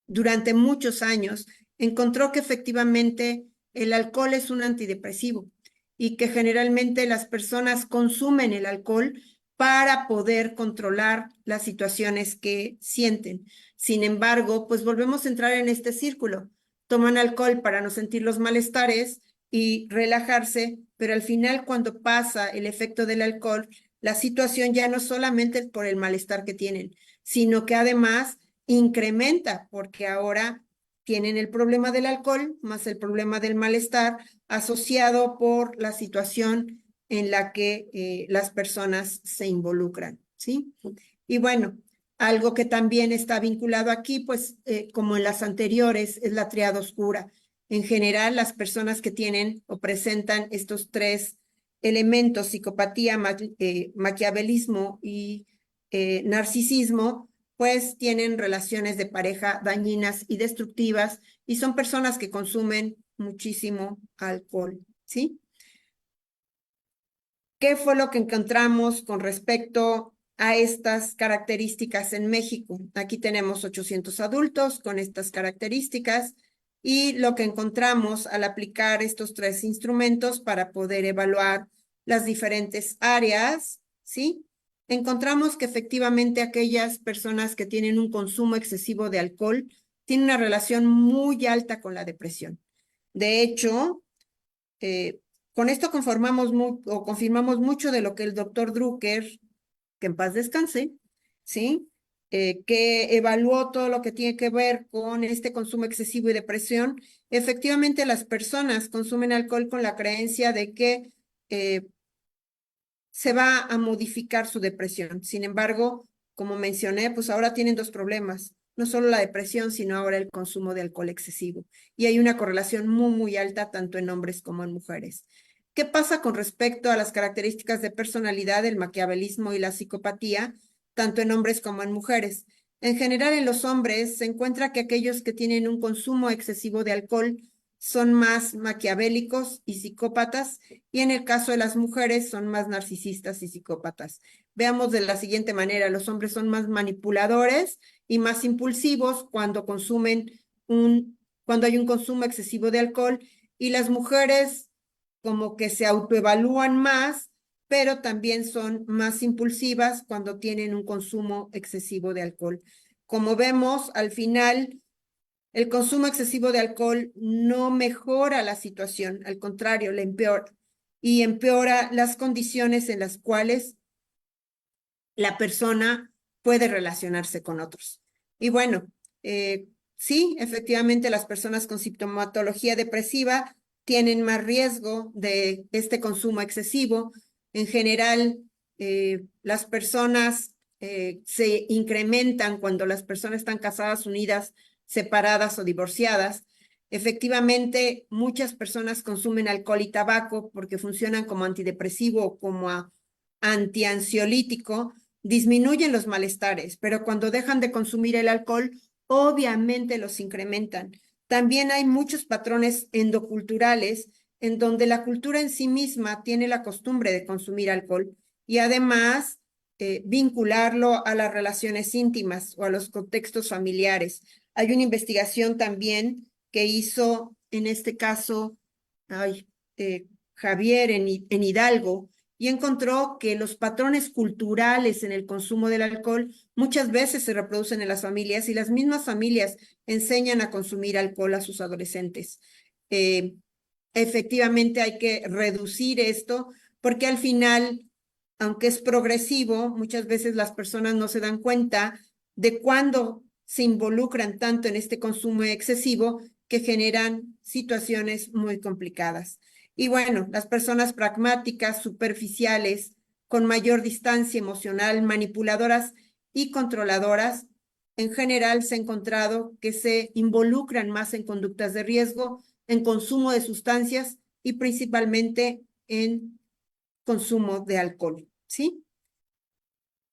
durante muchos años, encontró que efectivamente el alcohol es un antidepresivo y que generalmente las personas consumen el alcohol para poder controlar las situaciones que sienten. Sin embargo, pues volvemos a entrar en este círculo. Toman alcohol para no sentir los malestares y relajarse, pero al final cuando pasa el efecto del alcohol, la situación ya no solamente es por el malestar que tienen, sino que además incrementa porque ahora tienen el problema del alcohol más el problema del malestar asociado por la situación en la que las personas se involucran, ¿sí? Y bueno, algo que también está vinculado aquí, pues como en las anteriores, es la triada oscura. En general, las personas que tienen o presentan estos tres elementos, psicopatía, maquiavelismo y narcisismo, pues tienen relaciones de pareja dañinas y destructivas y son personas que consumen muchísimo alcohol, ¿sí? ¿Qué fue lo que encontramos con respecto a estas características en México? Aquí tenemos 800 adultos con estas características y lo que encontramos al aplicar estos tres instrumentos para poder evaluar las diferentes áreas, ¿sí? Encontramos que efectivamente aquellas personas que tienen un consumo excesivo de alcohol tienen una relación muy alta con la depresión. De hecho, eh, con esto confirmamos mucho de lo que el doctor Drucker, que en paz descanse, ¿sí? Que evaluó todo lo que tiene que ver con este consumo excesivo y depresión. Efectivamente, las personas consumen alcohol con la creencia de que eh, se va a modificar su depresión. Sin embargo, como mencioné, pues ahora tienen dos problemas, no solo la depresión, sino ahora el consumo de alcohol excesivo. Y hay una correlación muy alta tanto en hombres como en mujeres. ¿Qué pasa con respecto a las características de personalidad, el maquiavelismo y la psicopatía, tanto en hombres como en mujeres? En general, en los hombres se encuentra que aquellos que tienen un consumo excesivo de alcohol son más maquiavélicos y psicópatas, y en el caso de las mujeres son más narcisistas y psicópatas. Veamos de la siguiente manera, los hombres son más manipuladores y más impulsivos cuando cuando hay un consumo excesivo de alcohol, y las mujeres como que se autoevalúan más, pero también son más impulsivas cuando tienen un consumo excesivo de alcohol. Como vemos, al final, el consumo excesivo de alcohol no mejora la situación, al contrario, la empeora y empeora las condiciones en las cuales la persona puede relacionarse con otros. Y bueno, sí, efectivamente las personas con sintomatología depresiva tienen más riesgo de este consumo excesivo. En general, las personas se incrementan cuando las personas están casadas, unidas, separadas o divorciadas. Efectivamente, muchas personas consumen alcohol y tabaco porque funcionan como antidepresivo o como antiansiolítico, disminuyen los malestares, pero cuando dejan de consumir el alcohol, obviamente los incrementan. También hay muchos patrones endoculturales en donde la cultura en sí misma tiene la costumbre de consumir alcohol y además vincularlo a las relaciones íntimas o a los contextos familiares. Hay una investigación también que hizo, en este caso, ay, Javier en Hidalgo, y encontró que los patrones culturales en el consumo del alcohol muchas veces se reproducen en las familias y las mismas familias enseñan a consumir alcohol a sus adolescentes. Eh, Efectivamente hay que reducir esto porque al final, aunque es progresivo, muchas veces las personas no se dan cuenta de cuándo se involucran tanto en este consumo excesivo que generan situaciones muy complicadas. Y bueno, las personas pragmáticas, superficiales, con mayor distancia emocional, manipuladoras y controladoras, en general se ha encontrado que se involucran más en conductas de riesgo, en consumo de sustancias y principalmente en consumo de alcohol, ¿sí?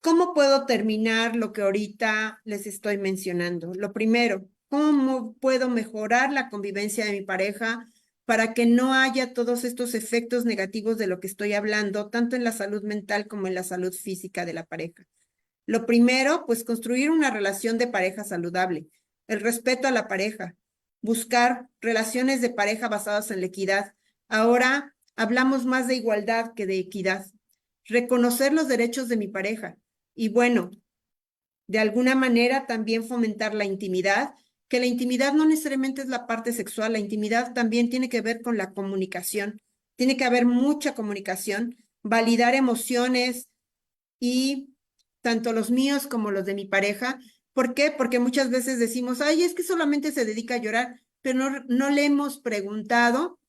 ¿Cómo puedo terminar lo que ahorita les estoy mencionando? Lo primero, ¿cómo puedo mejorar la convivencia de mi pareja para que no haya todos estos efectos negativos de lo que estoy hablando, tanto en la salud mental como en la salud física de la pareja. Lo primero, pues construir una relación de pareja saludable, el respeto a la pareja, buscar relaciones de pareja basadas en la equidad. Ahora hablamos más de igualdad que de equidad. Reconocer los derechos de mi pareja y bueno, de alguna manera también fomentar la intimidad, que la intimidad no necesariamente es la parte sexual, la intimidad también tiene que ver con la comunicación. Tiene que haber mucha comunicación, validar emociones y tanto los míos como los de mi pareja. ¿Por qué? Porque muchas veces decimos, ay, es que solamente se dedica a llorar, pero no le hemos preguntado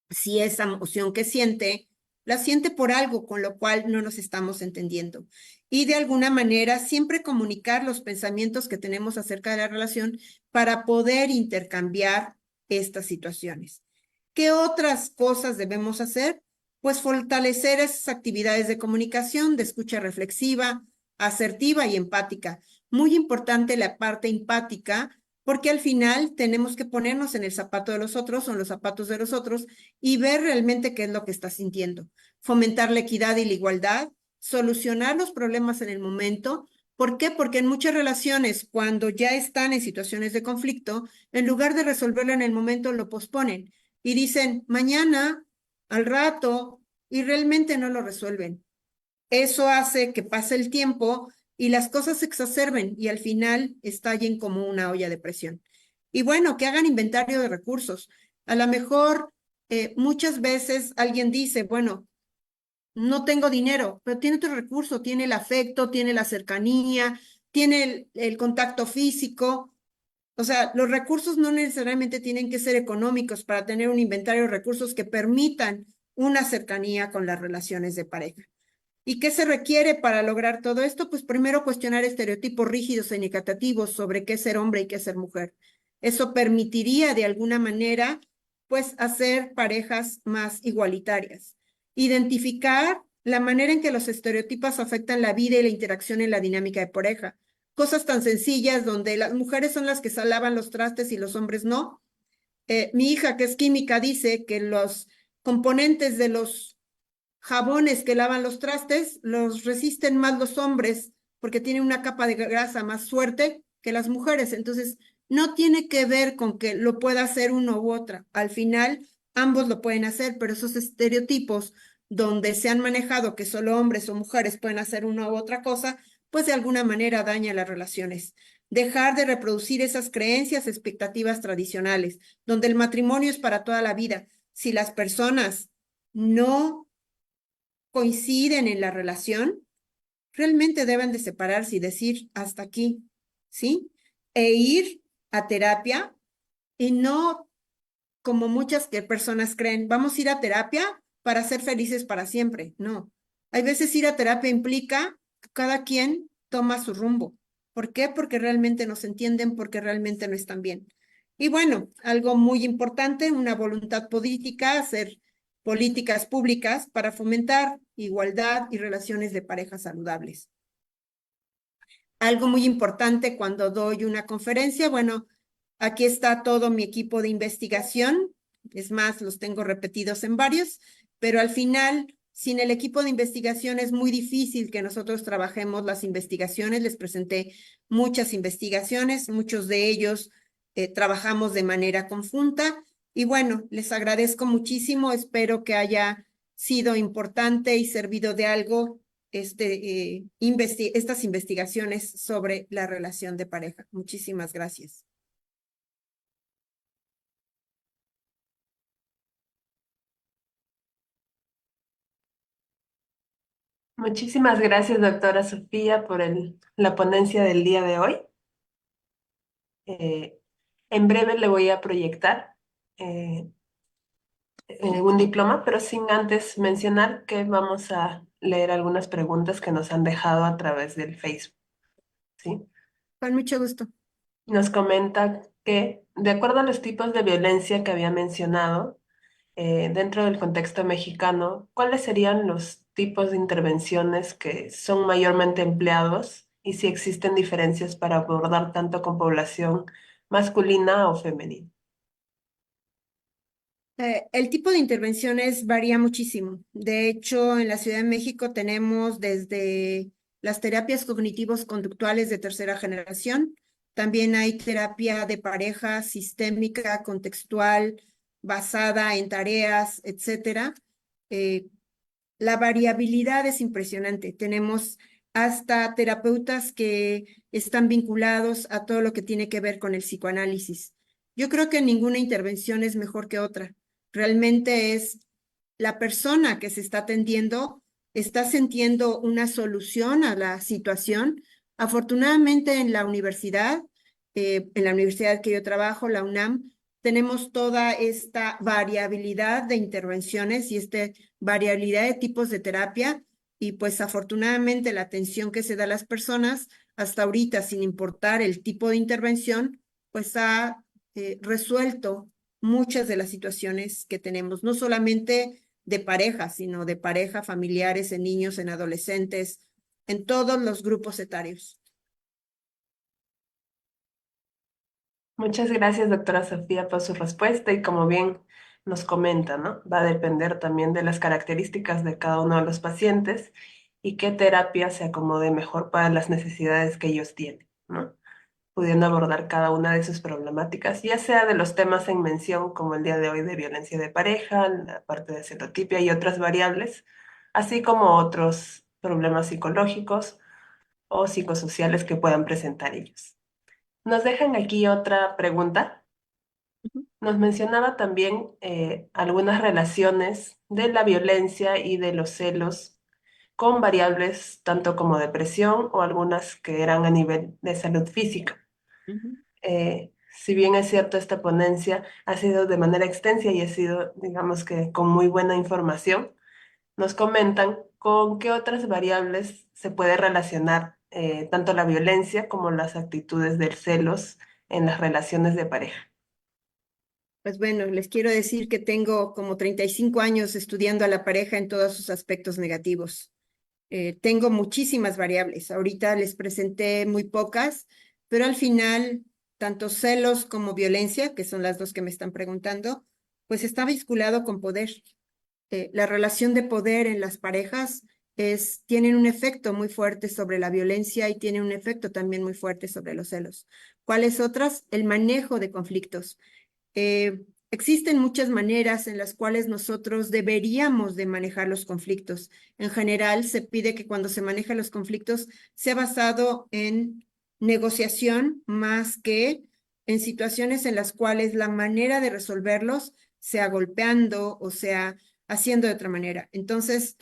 si esa emoción que siente, la siente por algo, con lo cual no nos estamos entendiendo. Y de alguna manera siempre comunicar los pensamientos que tenemos acerca de la relación para poder intercambiar estas situaciones. ¿Qué otras cosas debemos hacer? Pues fortalecer esas actividades de comunicación, de escucha reflexiva, asertiva y empática. Muy importante la parte empática, porque al final tenemos que ponernos en el zapato de los otros o en los zapatos de los otros y ver realmente qué es lo que está sintiendo. Fomentar la equidad y la igualdad, solucionar los problemas en el momento. ¿Por qué? Porque en muchas relaciones, cuando ya están en situaciones de conflicto, en lugar de resolverlo en el momento, lo posponen y dicen mañana, al rato, y realmente no lo resuelven. Eso hace que pase el tiempo y las cosas se exacerben y al final estallen como una olla de presión. Y bueno, que hagan inventario de recursos. A lo mejor muchas veces alguien dice, bueno, no tengo dinero, pero tiene otro recurso, tiene el afecto, tiene la cercanía, tiene el contacto físico. O sea, los recursos no necesariamente tienen que ser económicos para tener un inventario de recursos que permitan una cercanía con las relaciones de pareja. ¿Y qué se requiere para lograr todo esto? Pues primero cuestionar estereotipos rígidos e negativos sobre qué es ser hombre y qué es ser mujer. Eso permitiría de alguna manera, pues, hacer parejas más igualitarias. Identificar la manera en que los estereotipos afectan la vida y la interacción en la dinámica de pareja. Cosas tan sencillas donde las mujeres son las que lavan los trastes y los hombres no. Mi hija, que es química, dice que los componentes de los jabones que lavan los trastes los resisten más los hombres porque tienen una capa de grasa más fuerte que las mujeres. Entonces, no tiene que ver con que lo pueda hacer uno u otra. Al final, ambos lo pueden hacer, pero esos estereotipos donde se han manejado que solo hombres o mujeres pueden hacer una u otra cosa, pues de alguna manera daña las relaciones. Dejar de reproducir esas creencias, expectativas tradicionales, donde el matrimonio es para toda la vida. Si las personas no coinciden en la relación, realmente deben de separarse y decir hasta aquí, ¿sí? E ir a terapia y no como muchas que personas creen, vamos a ir a terapia para ser felices para siempre. No. Hay veces ir a terapia implica que cada quien toma su rumbo. ¿Por qué? Porque realmente no se entienden, porque realmente no están bien. Y bueno, algo muy importante, una voluntad política, hacer políticas públicas para fomentar igualdad y relaciones de parejas saludables. Algo muy importante cuando doy una conferencia, bueno, aquí está todo mi equipo de investigación, es más, los tengo repetidos en varios, pero al final, sin el equipo de investigación es muy difícil que nosotros trabajemos las investigaciones. Les presenté muchas investigaciones, muchos de ellos trabajamos de manera conjunta y bueno, les agradezco muchísimo, espero que haya sido importante y servido de algo estas investigaciones sobre la relación de pareja. Muchísimas gracias. Muchísimas gracias, doctora Sofía, por la ponencia del día de hoy. Eh, en breve le voy a proyectar eh, un diploma, pero sin antes mencionar que vamos a leer algunas preguntas que nos han dejado a través del Facebook, ¿sí? Con mucho gusto. Nos comenta que, de acuerdo a los tipos de violencia que había mencionado, dentro del contexto mexicano, ¿cuáles serían los tipos de intervenciones que son mayormente empleados y si existen diferencias para abordar tanto con población masculina o femenina? El tipo de intervenciones varía muchísimo. De hecho, en la Ciudad de México tenemos desde las terapias cognitivos conductuales de tercera generación, también hay terapia de pareja sistémica, contextual, basada en tareas, etcétera. Eh, la variabilidad es impresionante. Tenemos hasta terapeutas que están vinculados a todo lo que tiene que ver con el psicoanálisis. Yo creo que ninguna intervención es mejor que otra. Realmente es la persona que se está atendiendo, está sintiendo una solución a la situación. Afortunadamente en la universidad que yo trabajo, la UNAM, tenemos toda esta variabilidad de intervenciones y variabilidad de tipos de terapia y pues afortunadamente la atención que se da a las personas hasta ahorita, sin importar el tipo de intervención, pues ha resuelto muchas de las situaciones que tenemos, no solamente de pareja, sino de pareja, familiares, en niños, en adolescentes, en todos los grupos etarios. Muchas gracias, doctora Sofía, por su respuesta y como bien nos comenta, ¿no? Va a depender también de las características de cada uno de los pacientes y qué terapia se acomode mejor para las necesidades que ellos tienen, ¿no? Pudiendo abordar cada una de sus problemáticas, ya sea de los temas en mención, como el día de hoy de violencia de pareja, la parte de cetotipia y otras variables, así como otros problemas psicológicos o psicosociales que puedan presentar ellos. Nos dejan aquí otra pregunta. Nos mencionaba también algunas relaciones de la violencia y de los celos con variables tanto como depresión o algunas que eran a nivel de salud física. Ujú. Si bien es cierto, esta ponencia ha sido de manera extensa y ha sido, digamos que con muy buena información, nos comentan con qué otras variables se puede relacionar tanto la violencia como las actitudes del celos en las relaciones de pareja. Pues bueno, les quiero decir que tengo como 35 años estudiando a la pareja en todos sus aspectos negativos. Tengo muchísimas variables. Ahorita les presenté muy pocas, pero al final, tanto celos como violencia, que son las dos que me están preguntando, pues está vinculado con poder. La relación de poder en las parejas tienen un efecto muy fuerte sobre la violencia y tienen un efecto también muy fuerte sobre los celos. ¿Cuáles otras? El manejo de conflictos. Existen muchas maneras en las cuales nosotros deberíamos de manejar los conflictos. En general, se pide que cuando se manejan los conflictos sea basado en negociación más que en situaciones en las cuales la manera de resolverlos sea golpeando o sea haciendo de otra manera. Entonces,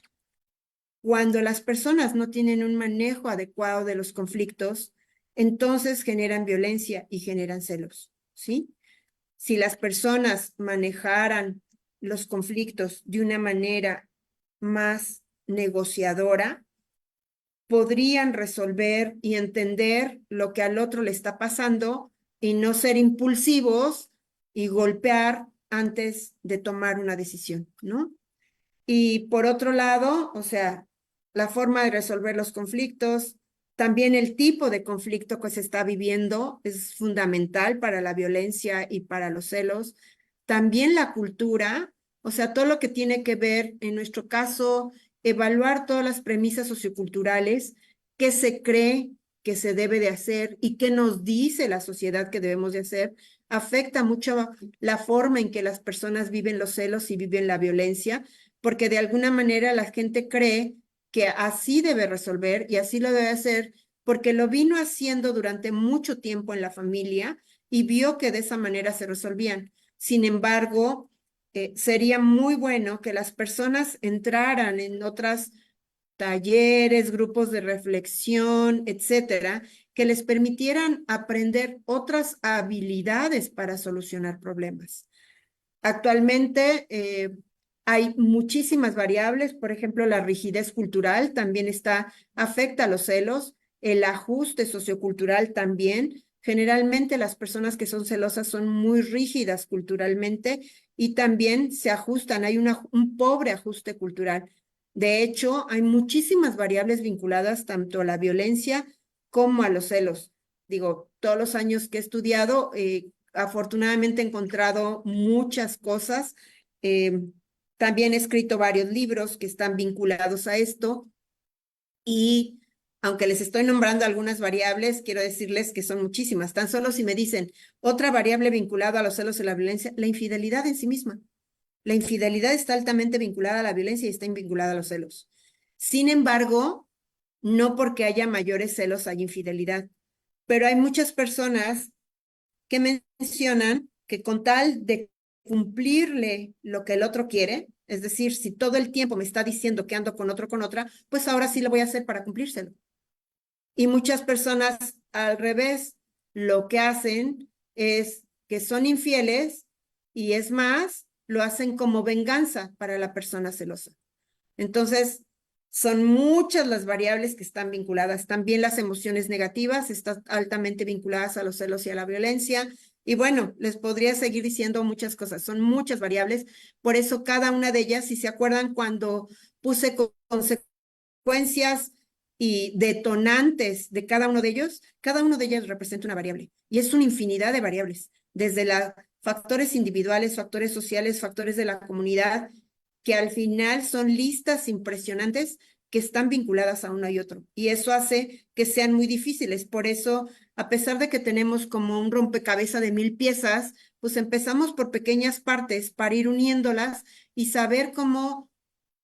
cuando las personas no tienen un manejo adecuado de los conflictos, entonces generan violencia y generan celos, ¿sí? Si las personas manejaran los conflictos de una manera más negociadora, podrían resolver y entender lo que al otro le está pasando y no ser impulsivos y golpear antes de tomar una decisión, ¿no? Y por otro lado, o sea, la forma de resolver los conflictos, también el tipo de conflicto que se está viviendo es fundamental para la violencia y para los celos. También la cultura, o sea, todo lo que tiene que ver, en nuestro caso, evaluar todas las premisas socioculturales, qué se cree que se debe de hacer y qué nos dice la sociedad que debemos de hacer, afecta mucho la forma en que las personas viven los celos y viven la violencia porque de alguna manera la gente cree que así debe resolver y así lo debe hacer, porque lo vino haciendo durante mucho tiempo en la familia y vio que de esa manera se resolvían. Sin embargo, sería muy bueno que las personas entraran en otras talleres, grupos de reflexión, etcétera, que les permitieran aprender otras habilidades para solucionar problemas. Actualmente hay muchísimas variables, por ejemplo, la rigidez cultural también afecta a los celos, el ajuste sociocultural también. Generalmente las personas que son celosas son muy rígidas culturalmente y también se ajustan, hay un pobre ajuste cultural. De hecho, hay muchísimas variables vinculadas tanto a la violencia como a los celos. Digo, todos los años que he estudiado, afortunadamente he encontrado muchas cosas También he escrito varios libros que están vinculados a esto y aunque les estoy nombrando algunas variables, quiero decirles que son muchísimas. Tan solo si me dicen otra variable vinculada a los celos y la violencia, la infidelidad en sí misma. La infidelidad está altamente vinculada a la violencia y está vinculada a los celos. Sin embargo, no porque haya mayores celos hay infidelidad, pero hay muchas personas que mencionan que con tal de cumplirle lo que el otro quiere, es decir, si todo el tiempo me está diciendo que ando con otro, con otra, pues ahora sí lo voy a hacer para cumplírselo. Y muchas personas al revés, lo que hacen es que son infieles y es más, lo hacen como venganza para la persona celosa. Entonces, son muchas las variables que están vinculadas. También las emociones negativas están altamente vinculadas a los celos y a la violencia. Y bueno, les podría seguir diciendo muchas cosas. Son muchas variables. Por eso cada una de ellas, si se acuerdan cuando puse consecuencias y detonantes de cada uno de ellos representa una variable. Y es una infinidad de variables, desde los factores individuales, factores sociales, factores de la comunidad, que al final son listas impresionantes que están vinculadas a uno y otro. Y eso hace que sean muy difíciles. Por eso, a pesar de que tenemos como un rompecabezas de 1000 piezas, pues empezamos por pequeñas partes para ir uniéndolas y saber cómo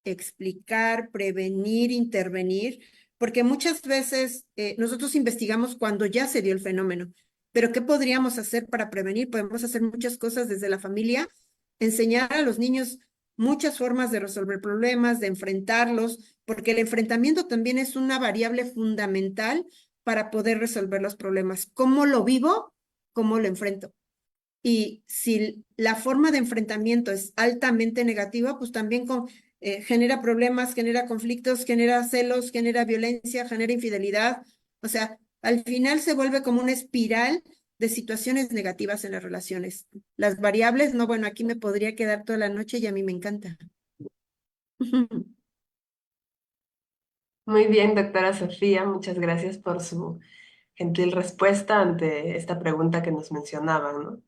explicar, prevenir, intervenir, porque muchas veces nosotros investigamos cuando ya se dio el fenómeno, pero ¿qué podríamos hacer para prevenir? Podemos hacer muchas cosas desde la familia, enseñar a los niños muchas formas de resolver problemas, de enfrentarlos, porque el enfrentamiento también es una variable fundamental para poder resolver los problemas. ¿Cómo lo vivo? ¿Cómo lo enfrento? Y si la forma de enfrentamiento es altamente negativa, pues también genera problemas, genera conflictos, genera celos, genera violencia, genera infidelidad. O sea, al final se vuelve como una espiral de situaciones negativas en las relaciones. Las variables, no, bueno, aquí me podría quedar toda la noche y a mí me encanta. Muy bien, doctora Sofía, muchas gracias por su gentil respuesta ante esta pregunta que nos mencionaban, ¿no?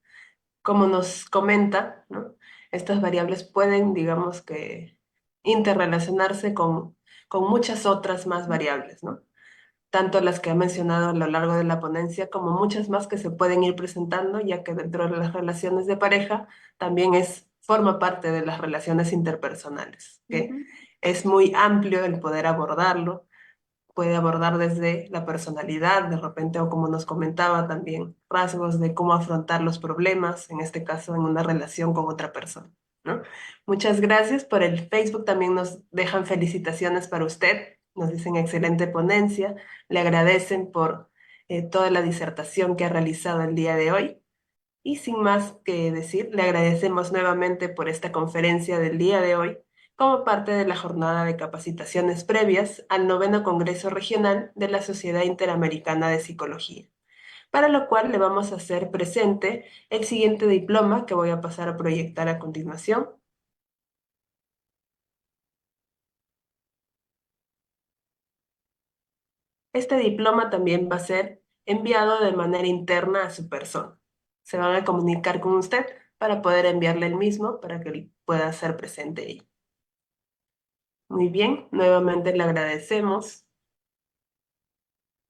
Como nos comenta, ¿no? Estas variables pueden, digamos que, interrelacionarse con muchas otras más variables, ¿no? Tanto las que ha mencionado a lo largo de la ponencia como muchas más que se pueden ir presentando, ya que dentro de las relaciones de pareja también forma parte de las relaciones interpersonales, que Ujú. es muy amplio el poder abordarlo, puede abordar desde la personalidad, de repente, o como nos comentaba también, rasgos de cómo afrontar los problemas, en este caso en una relación con otra persona, ¿no? Muchas gracias. Por el Facebook también nos dejan felicitaciones para usted, nos dicen excelente ponencia, le agradecen por toda la disertación que ha realizado el día de hoy. Y sin más que decir, le agradecemos nuevamente por esta conferencia del día de hoy como parte de la jornada de capacitaciones previas al noveno Congreso Regional de la Sociedad Interamericana de Psicología, para lo cual le vamos a hacer presente el siguiente diploma que voy a pasar a proyectar a continuación. Este diploma también va a ser enviado de manera interna a su persona. Se van a comunicar con usted para poder enviarle el mismo para que pueda ser presente ahí. Muy bien, nuevamente le agradecemos,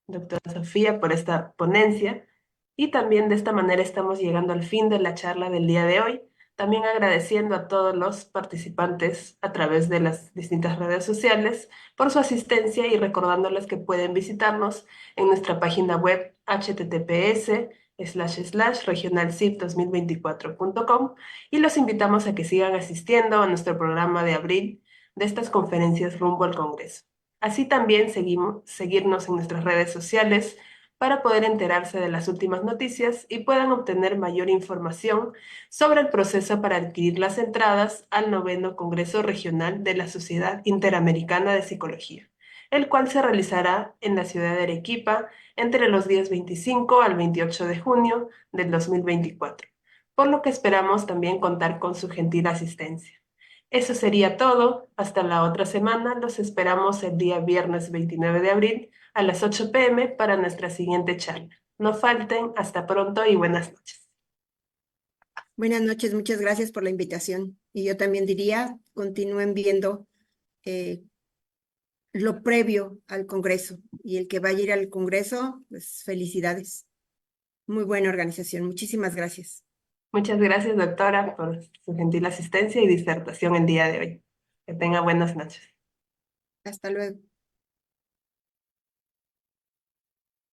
doctora Sofía, por esta ponencia y también de esta manera estamos llegando al fin de la charla del día de hoy, también agradeciendo a todos los participantes a través de las distintas redes sociales por su asistencia y recordándoles que pueden visitarnos en nuestra página web https://regionalcip2024.com y los invitamos a que sigan asistiendo a nuestro programa de abril de estas conferencias rumbo al Congreso. Así también seguirnos en nuestras redes sociales para poder enterarse de las últimas noticias y puedan obtener mayor información sobre el proceso para adquirir las entradas al noveno Congreso Regional de la Sociedad Interamericana de Psicología, el cual se realizará en la ciudad de Arequipa entre los días 25 al 28 de junio del 2024, por lo que esperamos también contar con su gentil asistencia. Eso sería todo. Hasta la otra semana. Los esperamos el día viernes 29 de abril a las 8 p.m. para nuestra siguiente charla. No falten. Hasta pronto y buenas noches. Buenas noches, muchas gracias por la invitación. Y yo también diría, continúen viendo eh, lo previo al Congreso. Y el que vaya a ir al Congreso, pues felicidades. Muy buena organización. Muchísimas gracias. Muchas gracias, doctora, por su gentil asistencia y disertación el día de hoy. Que tenga buenas noches. Hasta luego.